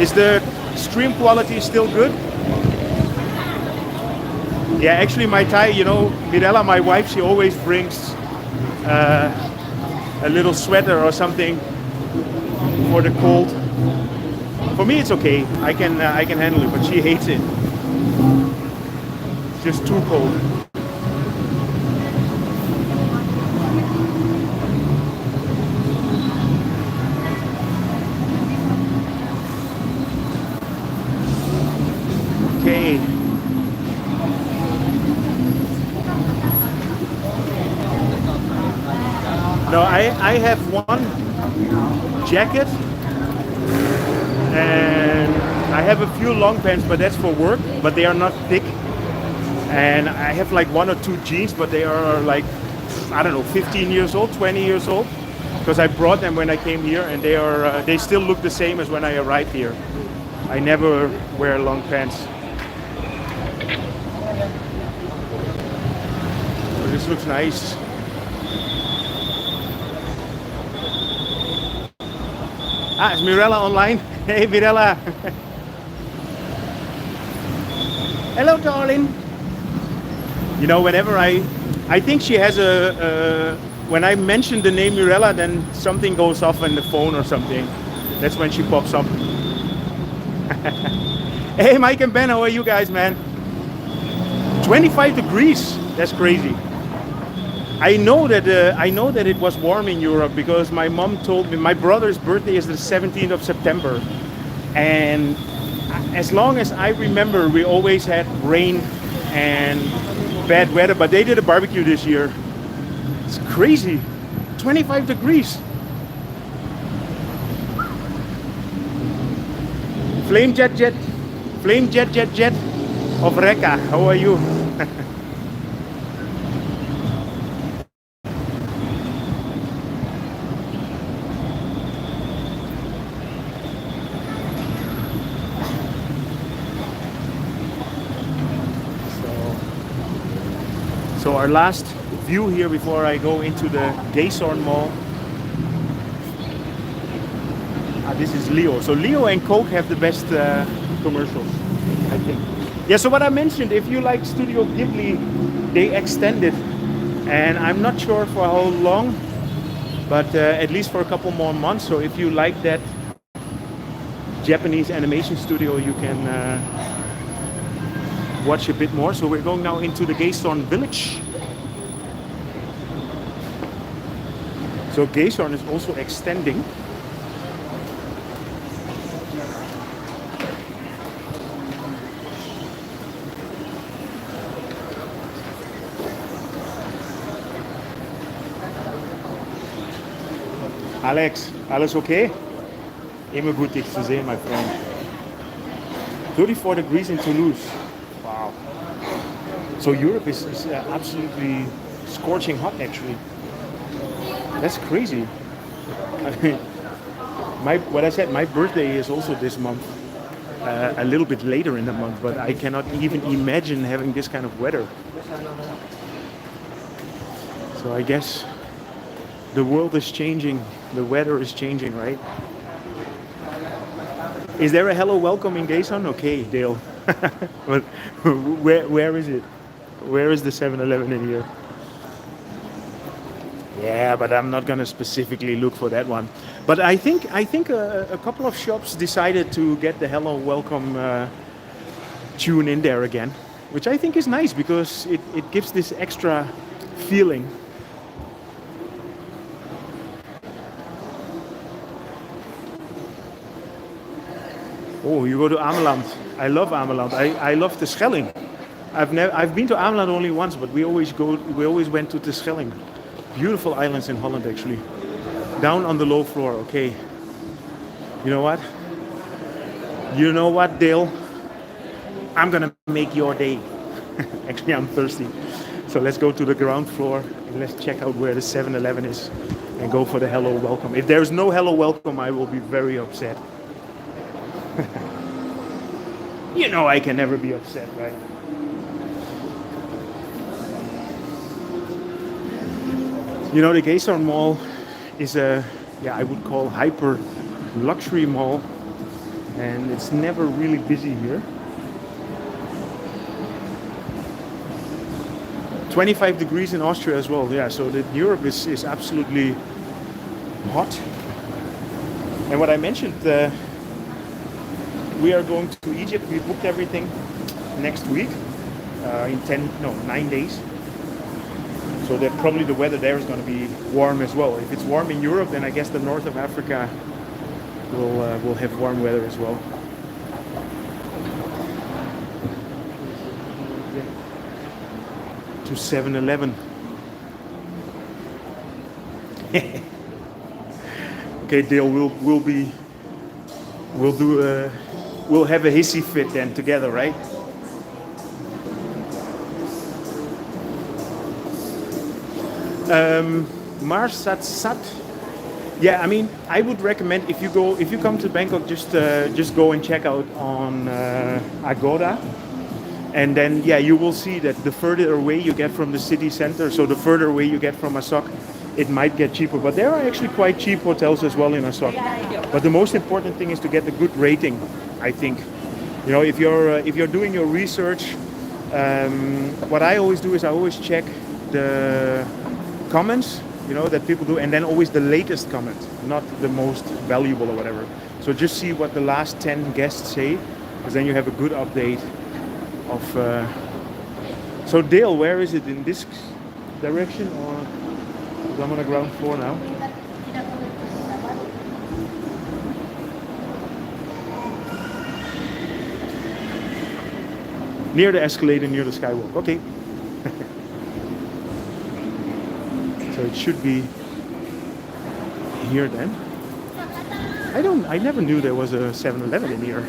Is the stream quality still good? Yeah, actually my Thai, you know, Mirella, my wife, she always brings a little sweater or something for the cold. For me it's okay, I can handle it, but she hates it. It's just too cold. Okay. No, I have one jacket and I have a few long pants, but that's for work, but they are not thick. And I have like one or two jeans, but they are like I don't know, 15 years old, 20 years old, because I brought them when I came here, and they still look the same as when I arrived here. I never wear long pants. Oh, this looks nice. Ah, is Mirella online? Hey, Mirella. Hello, darling. You know, whenever I think she has when I mention the name Mirella, then something goes off on the phone or something. That's when she pops up. Hey, Mike and Ben, how are you guys, man? 25 degrees. That's crazy. I know that it was warm in Europe because my mom told me my brother's birthday is the 17th of September, and as long as I remember, we always had rain and bad weather. But they did a barbecue this year. It's crazy. 25 degrees. Flame jet of Reka. How are you? So our last view here before I go into the Gaysorn Mall. This is Leo. So Leo and Coke have the best commercials, I think. Yeah, so what I mentioned, if you like Studio Ghibli, they extended. And I'm not sure for how long, but at least for a couple more months. So if you like that Japanese animation studio, you can watch a bit more. So we're going now into the Gaysorn village. So Gaysorn is also extending. Alex, alles okay? Immer gut dich zu sehen, my friend. 34 degrees in Toulouse. Wow. So Europe is absolutely scorching hot, actually. That's crazy. I mean, what I said, my birthday is also this month. A little bit later in the month, but I cannot even imagine having this kind of weather. So I guess the world is changing. The weather is changing, right? Is there a hello welcome in Gaysorn? Okay, Dale. But where is it? Where is the 7-Eleven in here? Yeah, but I'm not gonna specifically look for that one. But I think a couple of shops decided to get the hello welcome tune in there again, which I think is nice because it gives this extra feeling. Oh, you go to Ameland. I love Ameland. I love the Schelling. I've been to Ameland only once, but we always went to the Schelling. Beautiful islands in Holland, actually. Down on the low floor. Okay. You know what? You know what, Dale? I'm gonna make your day. Actually, I'm thirsty. So let's go to the ground floor and let's check out where the 7-Eleven is and go for the hello welcome. If there's no hello welcome, I will be very upset. You know I can never be upset, right? You know, the Gaysorn Mall is I would call hyper luxury mall, and it's never really busy here. 25 degrees in Austria as well, yeah, so Europe is absolutely hot. And what I mentioned, we are going to Egypt. We booked everything next week in 9 days. So that probably the weather there is going to be warm as well. If it's warm in Europe, then I guess the north of Africa will have warm weather as well. To 7-Eleven. Okay, Dale, we'll have a hissy fit then together, right? Marsat Sat. Yeah, I mean, I would recommend if you come to Bangkok, just go and check out on Agoda, and then yeah, you will see that the further away you get from the city center, so the further away you get from Asok, it might get cheaper. But there are actually quite cheap hotels as well in Asok. But the most important thing is to get a good rating, I think. You know, if you're doing your research, what I always do is I always check the comments, you know, that people do, and then always the latest comment, not the most valuable or whatever. So just see what the last 10 guests say, because then you have a good update of. So Dale, where is it, in this direction, or 'cause I'm on the ground floor now? Near the escalator, near the Skywalk. Okay. So it should be here then. I never knew there was a 7-Eleven in here.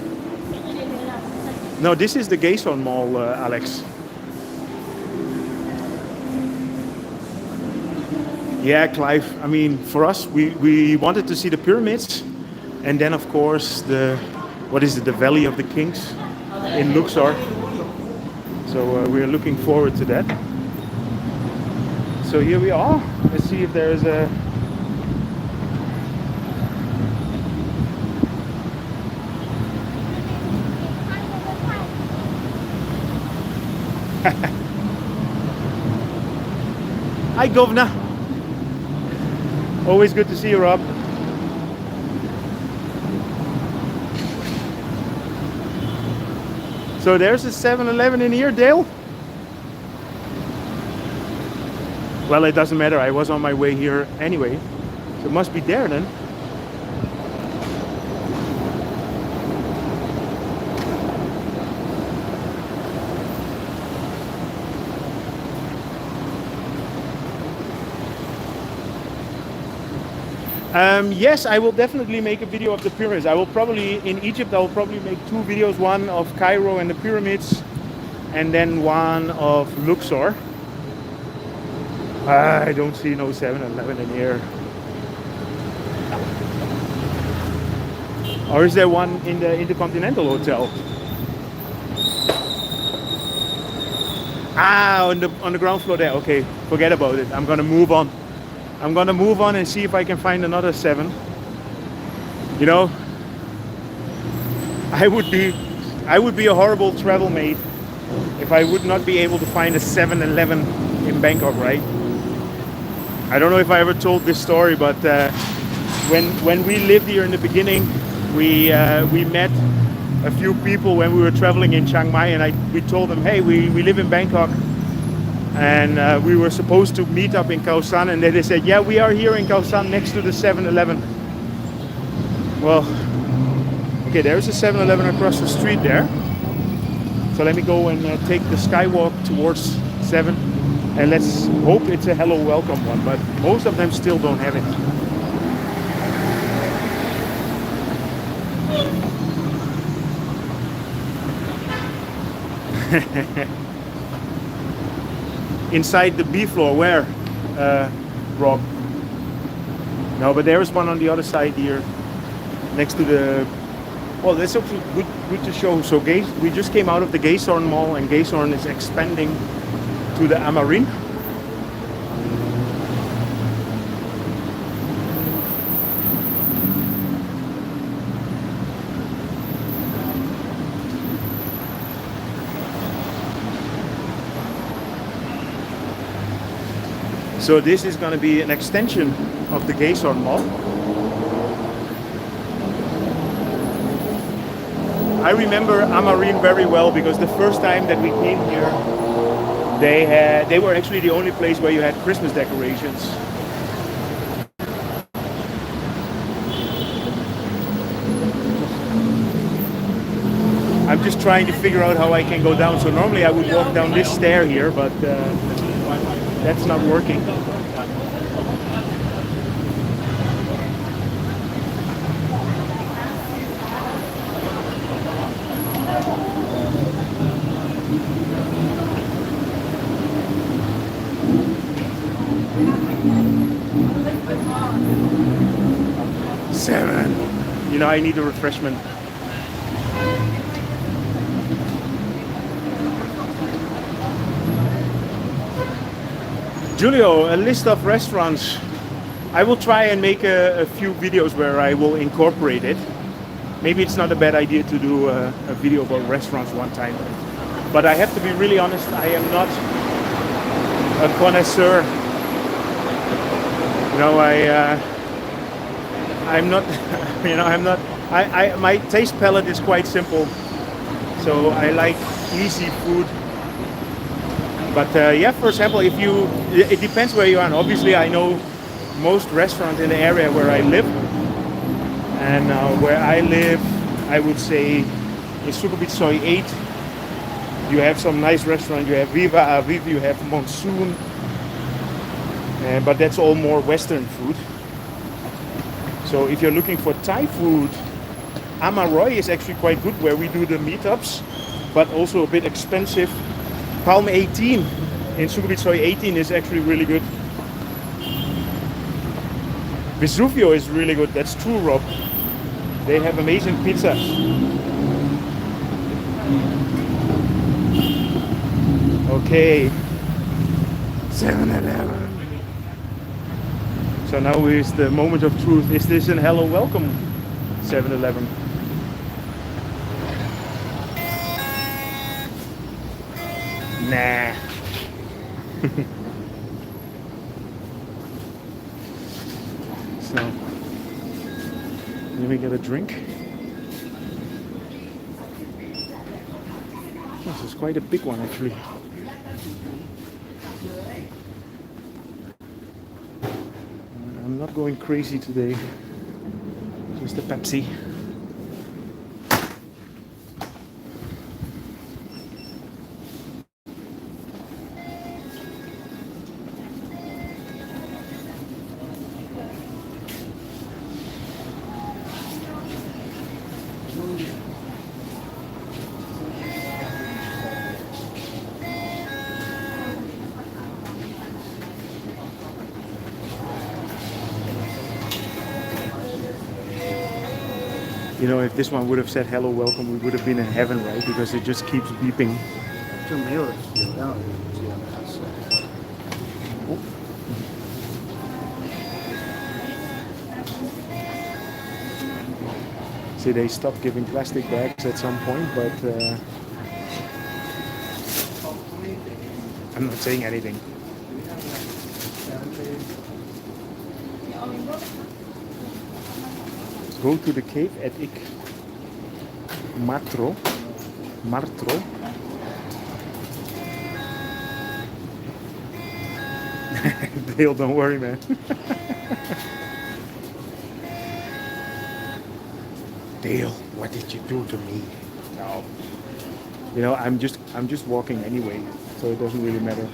No, this is the Gason Mall, Alex. Yeah, Clive. I mean, for us, we wanted to see the pyramids, and then of course the Valley of the Kings in Luxor. So we're looking forward to that. So here we are. Let's see if there's a. Hi, Governor. Always good to see you, Rob. So there's a 7-Eleven in here, Dale? Well, it doesn't matter. I was on my way here anyway. So it must be there then. Yes, I will definitely make a video of the pyramids. I will probably, in Egypt, I will probably make 2 videos, one of Cairo and the pyramids, and then one of Luxor. I don't see no 7-Eleven in here. Or is there one in the Intercontinental Hotel? Ah, on the ground floor there. Okay, forget about it. I'm gonna move on. I'm gonna move on and see if I can find another 7. You know, I would be a horrible travel mate if I would not be able to find a 7-Eleven in Bangkok, right? I don't know if I ever told this story, but when we lived here in the beginning, we met a few people when we were traveling in Chiang Mai, and we told them, hey, we live in Bangkok. And we were supposed to meet up in Khao San, and then they said, yeah, we are here in Khao San next to the 7-Eleven. Well, okay, there's a 7-Eleven across the street there. So let me go and take the Skywalk towards 7, and let's hope it's a hello welcome one, but most of them still don't have it. Inside the B floor, where, Rob? No, but there is one on the other side here, next to the. Well, that's also good to show. So, we just came out of the Gason Mall, and Gason is expanding to the Amarin. So this is going to be an extension of the Gason Mall. I remember Amarin very well because the first time that we came here, they were actually the only place where you had Christmas decorations. I'm just trying to figure out how I can go down. So normally I would walk down this stair here, but that's not working. 7. You know, I need a refreshment. Julio, a list of restaurants. I will try and make a few videos where I will incorporate it. Maybe it's not a bad idea to do a video about restaurants one time. But I have to be really honest, I am not a connoisseur. You know, I'm not, you know, I'm not, my taste palette is quite simple. So I like easy food. But yeah, for example, if you, it depends where you are. And obviously, I know most restaurants in the area where I live. And where I live, I would say in Sukhumvit Soi 8, you have some nice restaurants. You have Viva Aviv, you have Monsoon. But that's all more Western food. So if you're looking for Thai food, Amaroy is actually quite good where we do the meetups, but also a bit expensive. Palm 18 in Sukhumvit Soi 18 is actually really good. Vesuvio is really good, that's true, Rob. They have amazing pizzas. Okay, 7-Eleven. So now is the moment of truth. Is this an hello welcome 7-Eleven? Nah. So, let me get a drink. This is quite a big one actually. I'm not going crazy today. Just a Pepsi. You know, if this one would have said hello, welcome, we would have been in heaven, right? Because it just keeps beeping. 就没有有让这样拍摄。 See, they stopped giving plastic bags at some point, but I'm not saying anything. Go to the cave at Martro. Dale, don't worry, man. Dale, what did you do to me? No. You know, I'm just walking anyway, so it doesn't really matter.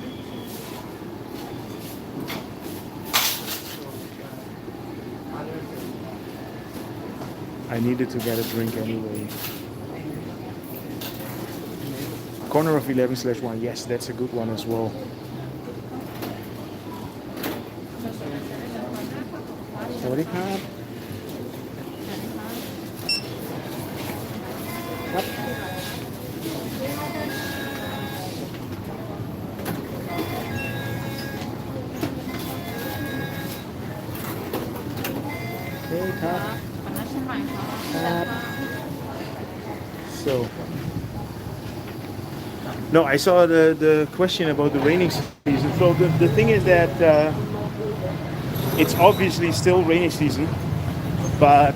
I needed to get a drink anyway. Corner of 11/1. Yes, that's a good one as well. Sorry, card. Okay, card. So, no, I saw the question about the raining season. So the thing is that it's obviously still rainy season, but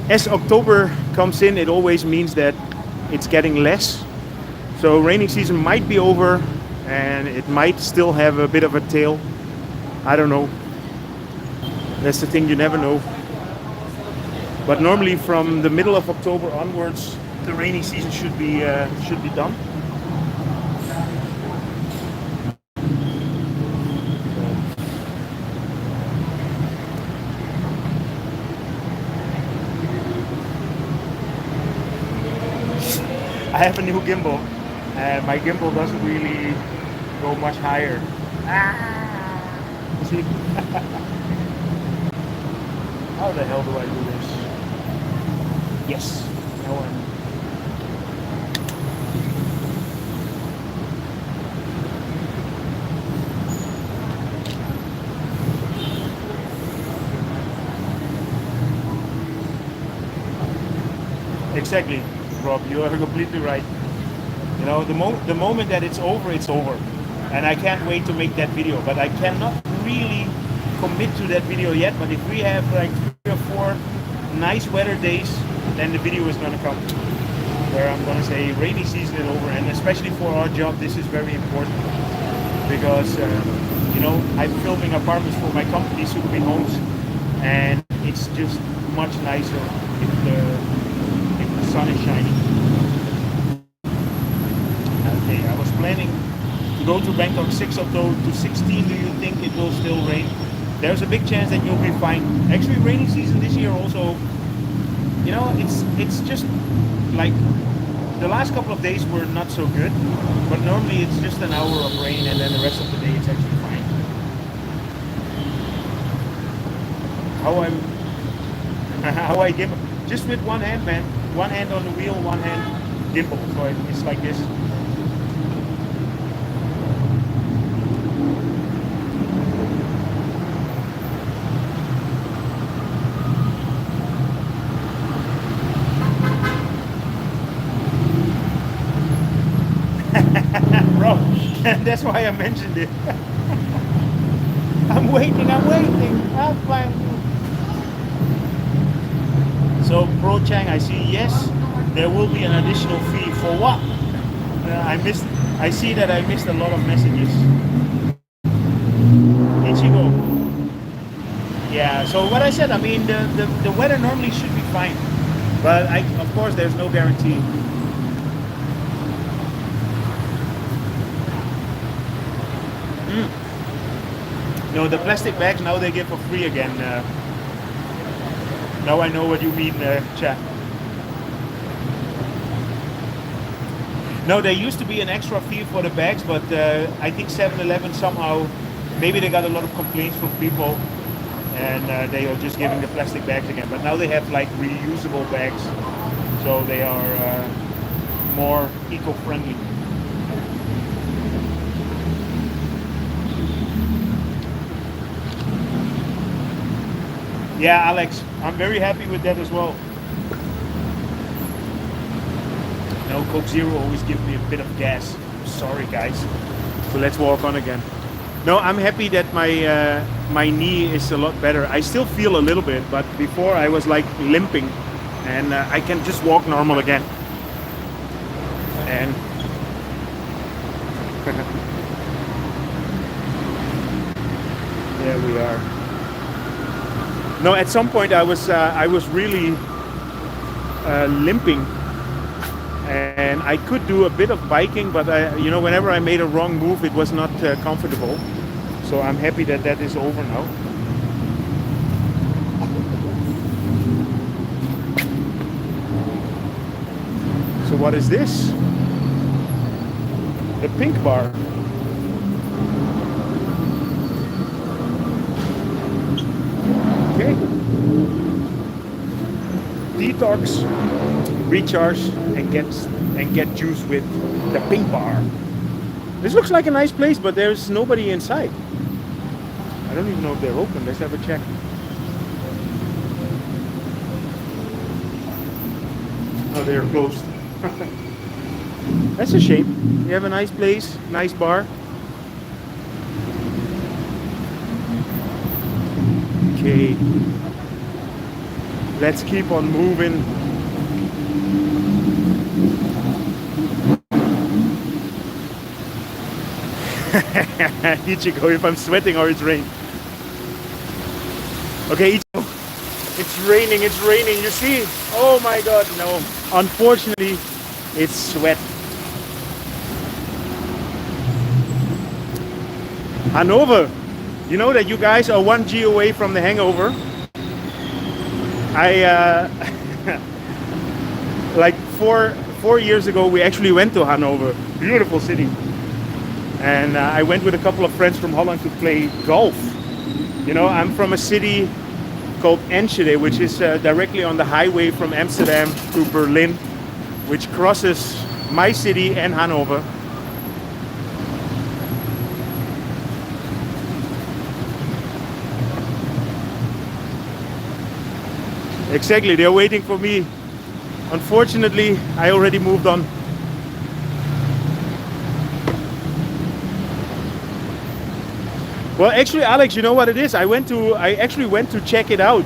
as October comes in, it always means that it's getting less. So raining season might be over and it might still have a bit of a tail. I don't know. That's the thing, you never know. But normally from the middle of October onwards, the rainy season should be done. I have a new gimbal, and my gimbal doesn't really go much higher. See? How the hell do I do this? Yes. Now I'm. Exactly, Rob. You are completely right. You know, the moment that it's over, and I can't wait to make that video. But I cannot really commit to that video yet. But if we have like 3 or 4 nice weather days, then the video is gonna come. Where I'm gonna say rainy season is over, and especially for our job, this is very important because you know, I'm filming apartments for my company, Super Homes, and it's just much nicer if the sun is shining. Okay, I was planning to go to Bangkok 6th to 16. Do you think it will still rain? There's a big chance that you'll be fine. Actually, rainy season this year also, you know, it's just like the last couple of days were not so good, but normally it's just an hour of rain and then the rest of the day it's actually fine. How I give just with one hand, man. One hand on the wheel, one hand gimbal. So it's like this. Bro, that's why I mentioned it. I'm waiting. I'll find you. So Pro Chang, I see yes, there will be an additional fee for what? I see that I missed a lot of messages. Ichigo. Yeah, so what I said, I mean, the weather normally should be fine, but of course there's no guarantee. No, the plastic bags now they give for free again. Now I know what you mean, chat. No, there used to be an extra fee for the bags, but I think 7-Eleven somehow, maybe they got a lot of complaints from people, and they are just giving the plastic bags again. But now they have like reusable bags, so they are more eco-friendly. Yeah, Alex, I'm very happy with that as well. No, Coke Zero always gives me a bit of gas. Sorry, guys. So let's walk on again. No, I'm happy that my knee is a lot better. I still feel a little bit, but before I was like limping, and I can just walk normal again. And there we are. No, at some point I was really limping, and I could do a bit of biking, but you know, whenever I made a wrong move, it was not comfortable. So I'm happy that that is over now. So what is this? The pink bar. Okay. Detox, recharge, and get juice with the pink bar. This looks like a nice place, but there's nobody inside. I don't even know if they're open. Let's have a check. Oh, they're closed. That's a shame. You have a nice place, nice bar. Okay, let's keep on moving. Ichigo, if I'm sweating or it's rain. Okay, Ichigo, it's raining, you see? Oh my god, no. Unfortunately, it's sweat. Hanover. You know that you guys are 1G away from the hangover. Like four years ago, we actually went to Hanover. Beautiful city. And I went with a couple of friends from Holland to play golf. You know, I'm from a city called Enschede, which is directly on the highway from Amsterdam to Berlin, which crosses my city and Hanover. Exactly, they're waiting for me. Unfortunately, I already moved on. Well, actually, Alex, you know what it is? I actually went to check it out,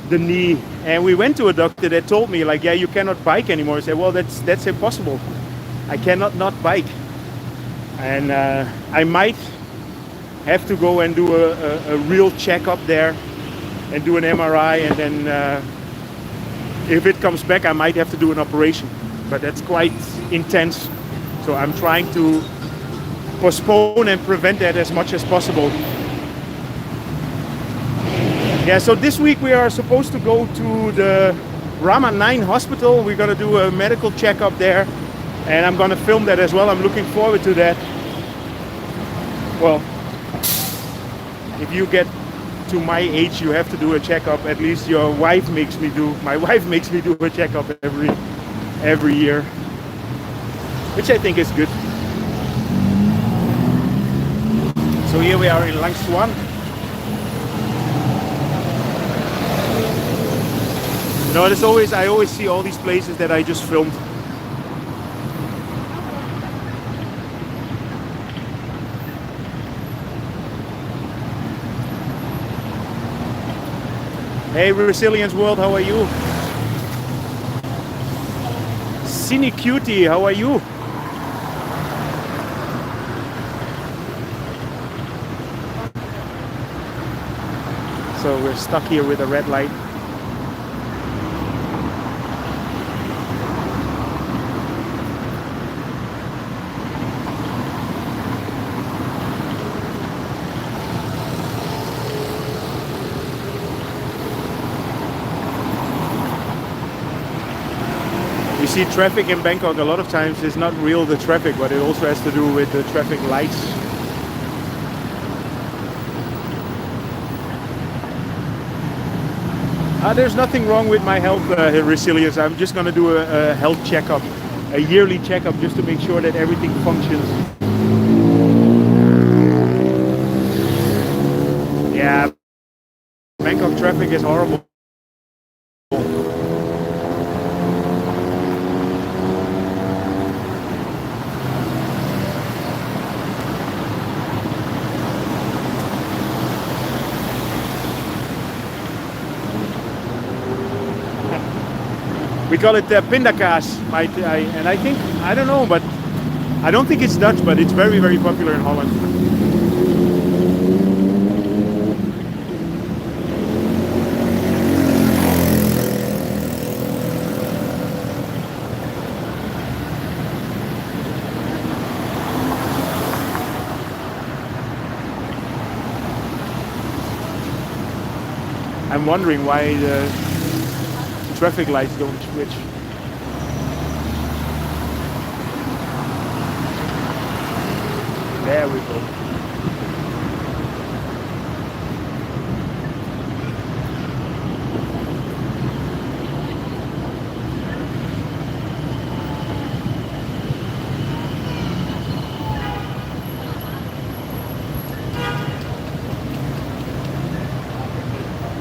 the knee, and we went to a doctor that told me, like, yeah, you cannot bike anymore. I said, well, that's impossible. I cannot not bike, and I might have to go and do a real checkup there, and do an MRI, and then if it comes back, I might have to do an operation. But that's quite intense, so I'm trying to postpone and prevent that as much as possible. Yeah, so this week we are supposed to go to the Rama 9 hospital. We're gonna do a medical checkup there, and I'm gonna film that as well. I'm looking forward to that. Well, if you get to my age, you have to do a checkup. At least your wife makes me do. My wife makes me do a checkup every year, which I think is good. So here we are in Lang Suan. You know, I always see all these places that I just filmed. Hey, Resilience World, how are you? Cine Cutie, how are you? So we're stuck here with a red light. You see traffic in Bangkok a lot of times is not real the traffic, but it also has to do with the traffic lights. There's nothing wrong with my health, Resilience. I'm just going to do a health checkup, a yearly checkup, just to make sure that everything functions. Yeah, Bangkok traffic is horrible. We call it pindakaas, and I think, I don't know, but I don't think it's Dutch, but it's very, very popular in Holland. I'm wondering why the traffic lights don't switch. There we go.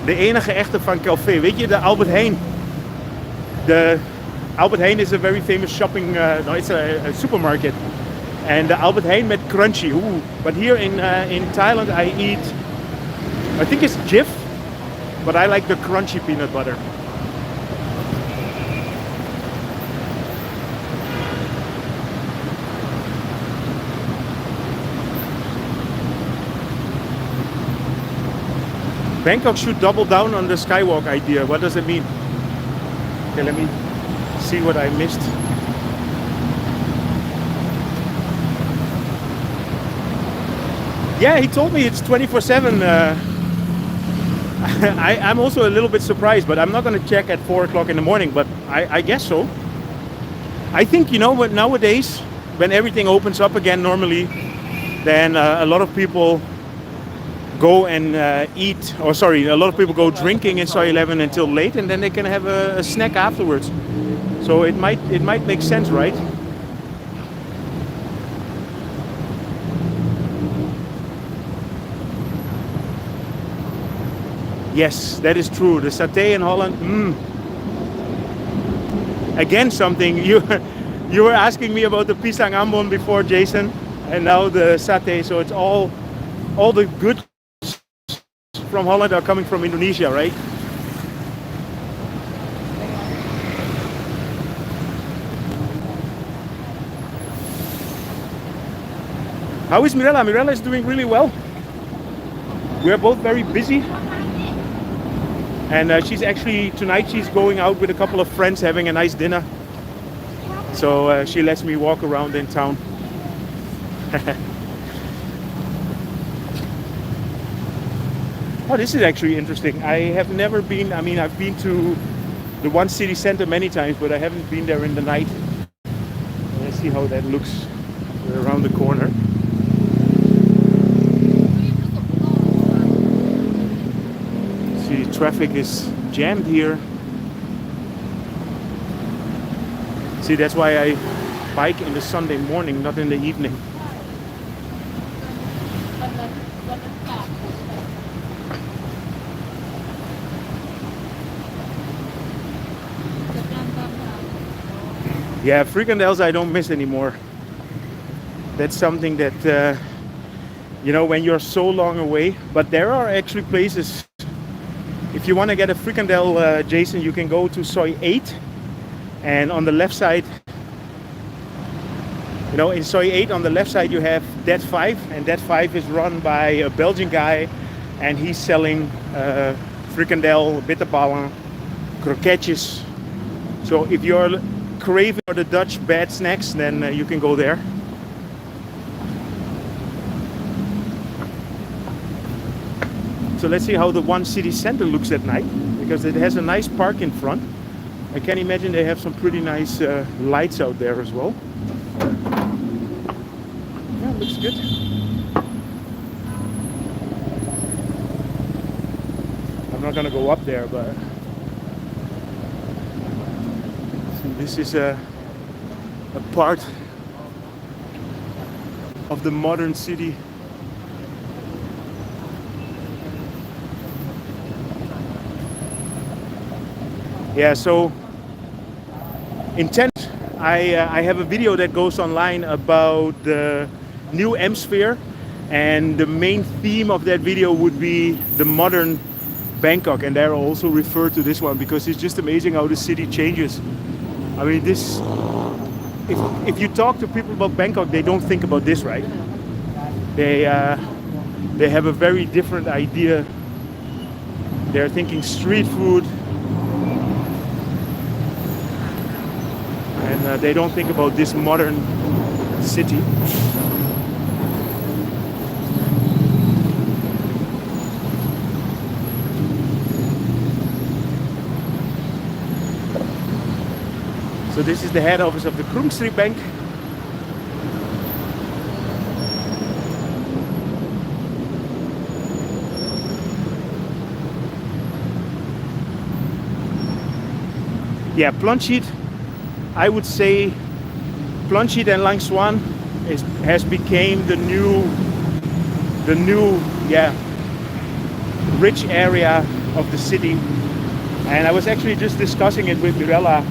De enige echte van Calvé, weet je, de Albert Heijn. The Albert Heijn is a very famous shopping, no, it's a supermarket, and the Albert Heijn met crunchy. Ooh. But here in Thailand, I eat, I think it's Jif, but I like the crunchy peanut butter. Bangkok should double down on the Skywalk idea. What does it mean? Okay, let me see what I missed. Yeah, he told me it's 24/7. I'm also a little bit surprised, but I'm not going to check at 4 o'clock in the morning, but I guess so. I think, you know what, nowadays, when everything opens up again normally, then a lot of people go and eat, or sorry, a lot of people go drinking in Soi 11 until late, and then they can have a snack afterwards. So it might make sense, right? Yes, that is true. The satay in Holland. Again, something you were asking me about the pisang ambon before, Jason, and now the satay. So it's all the good from Holland are coming from Indonesia, right? How is Mirella? Mirella is doing really well. We are both very busy. And tonight she's going out with a couple of friends having a nice dinner. So she lets me walk around in town. Oh, this is actually interesting. I have never been, I've been to the One City Center many times, but I haven't been there in the night. Let's see how that looks around the corner. See, traffic is jammed here. See, that's why I bike in the Sunday morning, not in the evening. Yeah, frikandels I don't miss anymore. That's something that, when you're so long away. But there are actually places. If you want to get a frikandel, Jason, you can go to Soi 8. And on the left side, in Soi 8 on the left side you have Dat 5. And Dat 5 is run by a Belgian guy. And he's selling frikandel, bitterballen, kroketjes. So if you're craving for the Dutch bad snacks, then you can go there. So let's see how the One City Center looks at night, because it has a nice park in front. I can imagine they have some pretty nice lights out there as well. Yeah, looks good. I'm not gonna go up there, but this is a part of the modern city. Yeah, so intent, I have a video that goes online about the new M-Sphere, and the main theme of that video would be the modern Bangkok, and there I also refer to this one because it's just amazing how the city changes. I mean, this, if you talk to people about Bangkok, they don't think about this, right? They have a very different idea. They're thinking street food, and they don't think about this modern city. So this is the head office of the Krung Street Bank. Yeah, Planchit, I would say Planchit and Lang Swan has become the new rich area of the city. And I was actually just discussing it with Mirella.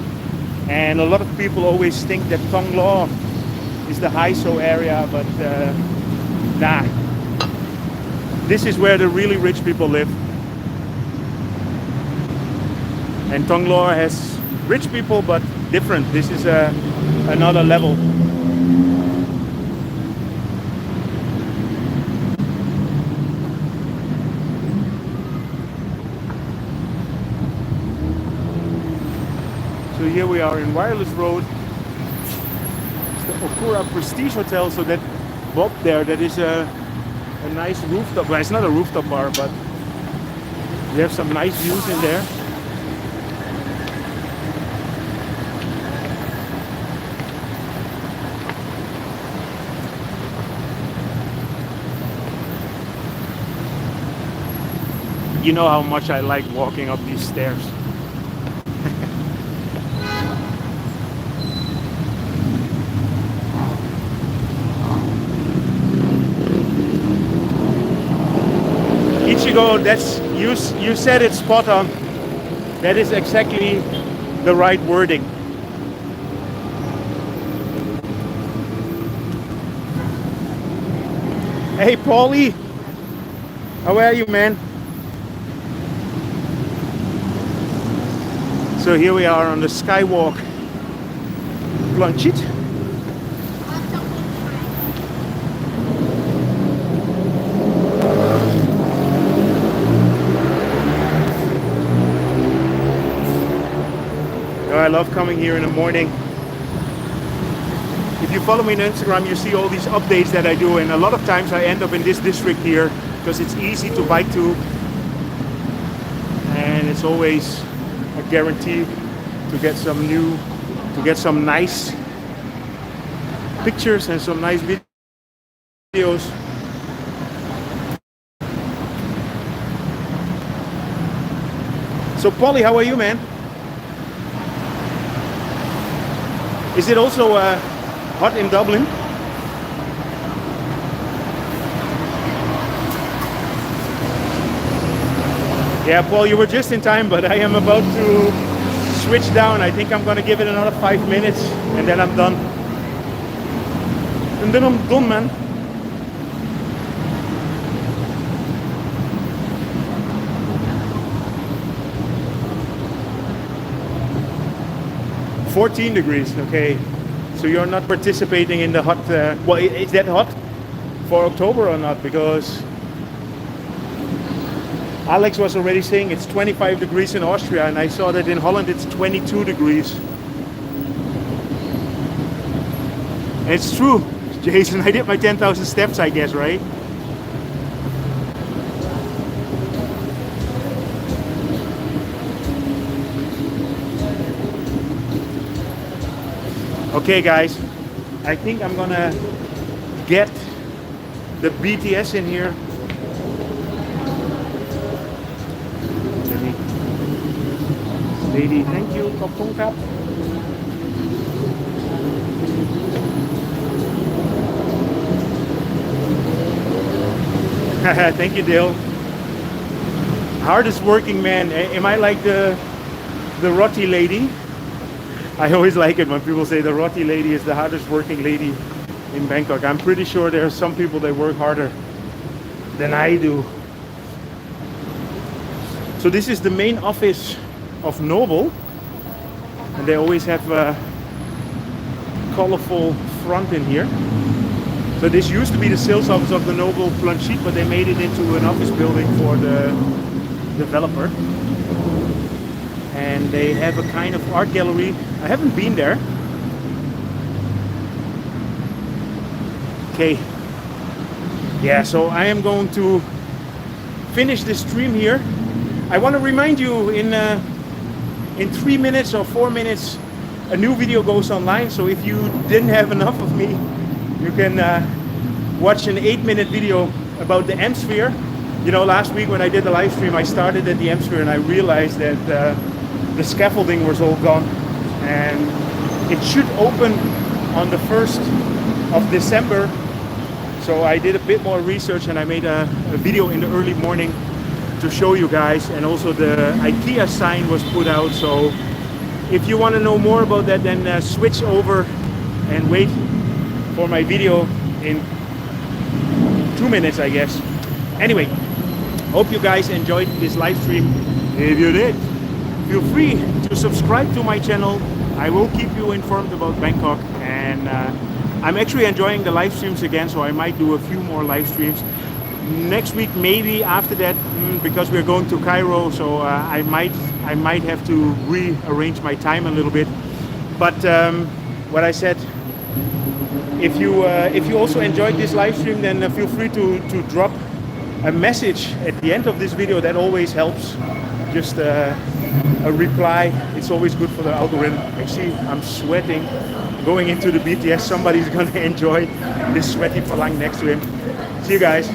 And a lot of people always think that Thong Lo is the high-so area, but nah. This is where the really rich people live. And Thong Lo has rich people, but different. This is another level. So here we are in Wireless Road. It's the Okura Prestige Hotel. So that Bob there, that is a nice rooftop. Well, it's not a rooftop bar, but we have some nice views in there. You know how much I like walking up these stairs. Ichigo, that's you said it spot on. That is exactly the right wording. Hey Paulie, how are you, man? So here we are on the Skywalk Planchit. I love coming here in the morning. If you follow me on Instagram, you see all these updates that I do, and a lot of times I end up in this district here because it's easy to bike to, and it's always a guarantee to get some nice pictures and some nice videos. So Polly, how are you, man? Is it also hot in Dublin? Yeah, Paul, you were just in time, but I am about to switch down. I think I'm gonna give it another 5 minutes and then I'm done. And then I'm done, man. $14 degrees, okay. So you're not participating in the hot, well, is that hot for October or not? Because Alex was already saying it's 25 degrees in Austria, and I saw that in Holland it's 22 degrees. And it's true, Jason, I did my 10,000 steps, I guess, right? Okay guys, I think I'm gonna get the BTS in here. Lady, thank you. ขอบคุณครับ Thank you, Dale. Hardest working man. Am I like the roti lady? I always like it when people say the roti lady is the hardest working lady in Bangkok. I'm pretty sure there are some people that work harder than I do. So this is the main office of Noble, and they always have a colorful front in here. So this used to be the sales office of the Noble Planchit, but they made it into an office building for the developer. And they have a kind of art gallery. I haven't been there. Okay. Yeah, so I am going to finish this stream here. I want to remind you in 3 minutes or 4 minutes a new video goes online. So if you didn't have enough of me, you can watch an 8-minute video about the M-Sphere. You know, last week when I did the live stream, I started at the M-Sphere and I realized that the scaffolding was all gone, and it should open on the 1st of December. So I did a bit more research and I made a video in the early morning to show you guys, and also the IKEA sign was put out. So if you want to know more about that, then switch over and wait for my video in 2 minutes, I guess. Anyway, hope you guys enjoyed this live stream. If you did, feel free to subscribe to my channel. I will keep you informed about Bangkok, and I'm actually enjoying the live streams again, so I might do a few more live streams next week, maybe after that, because we're going to Cairo, so I might have to rearrange my time a little bit. But what I said, if you also enjoyed this live stream, then feel free to drop a message at the end of this video. That always helps. Just a reply. It's always good for the algorithm. Actually, I'm sweating going into the BTS. Somebody's gonna enjoy this sweaty palang next to him. See you guys.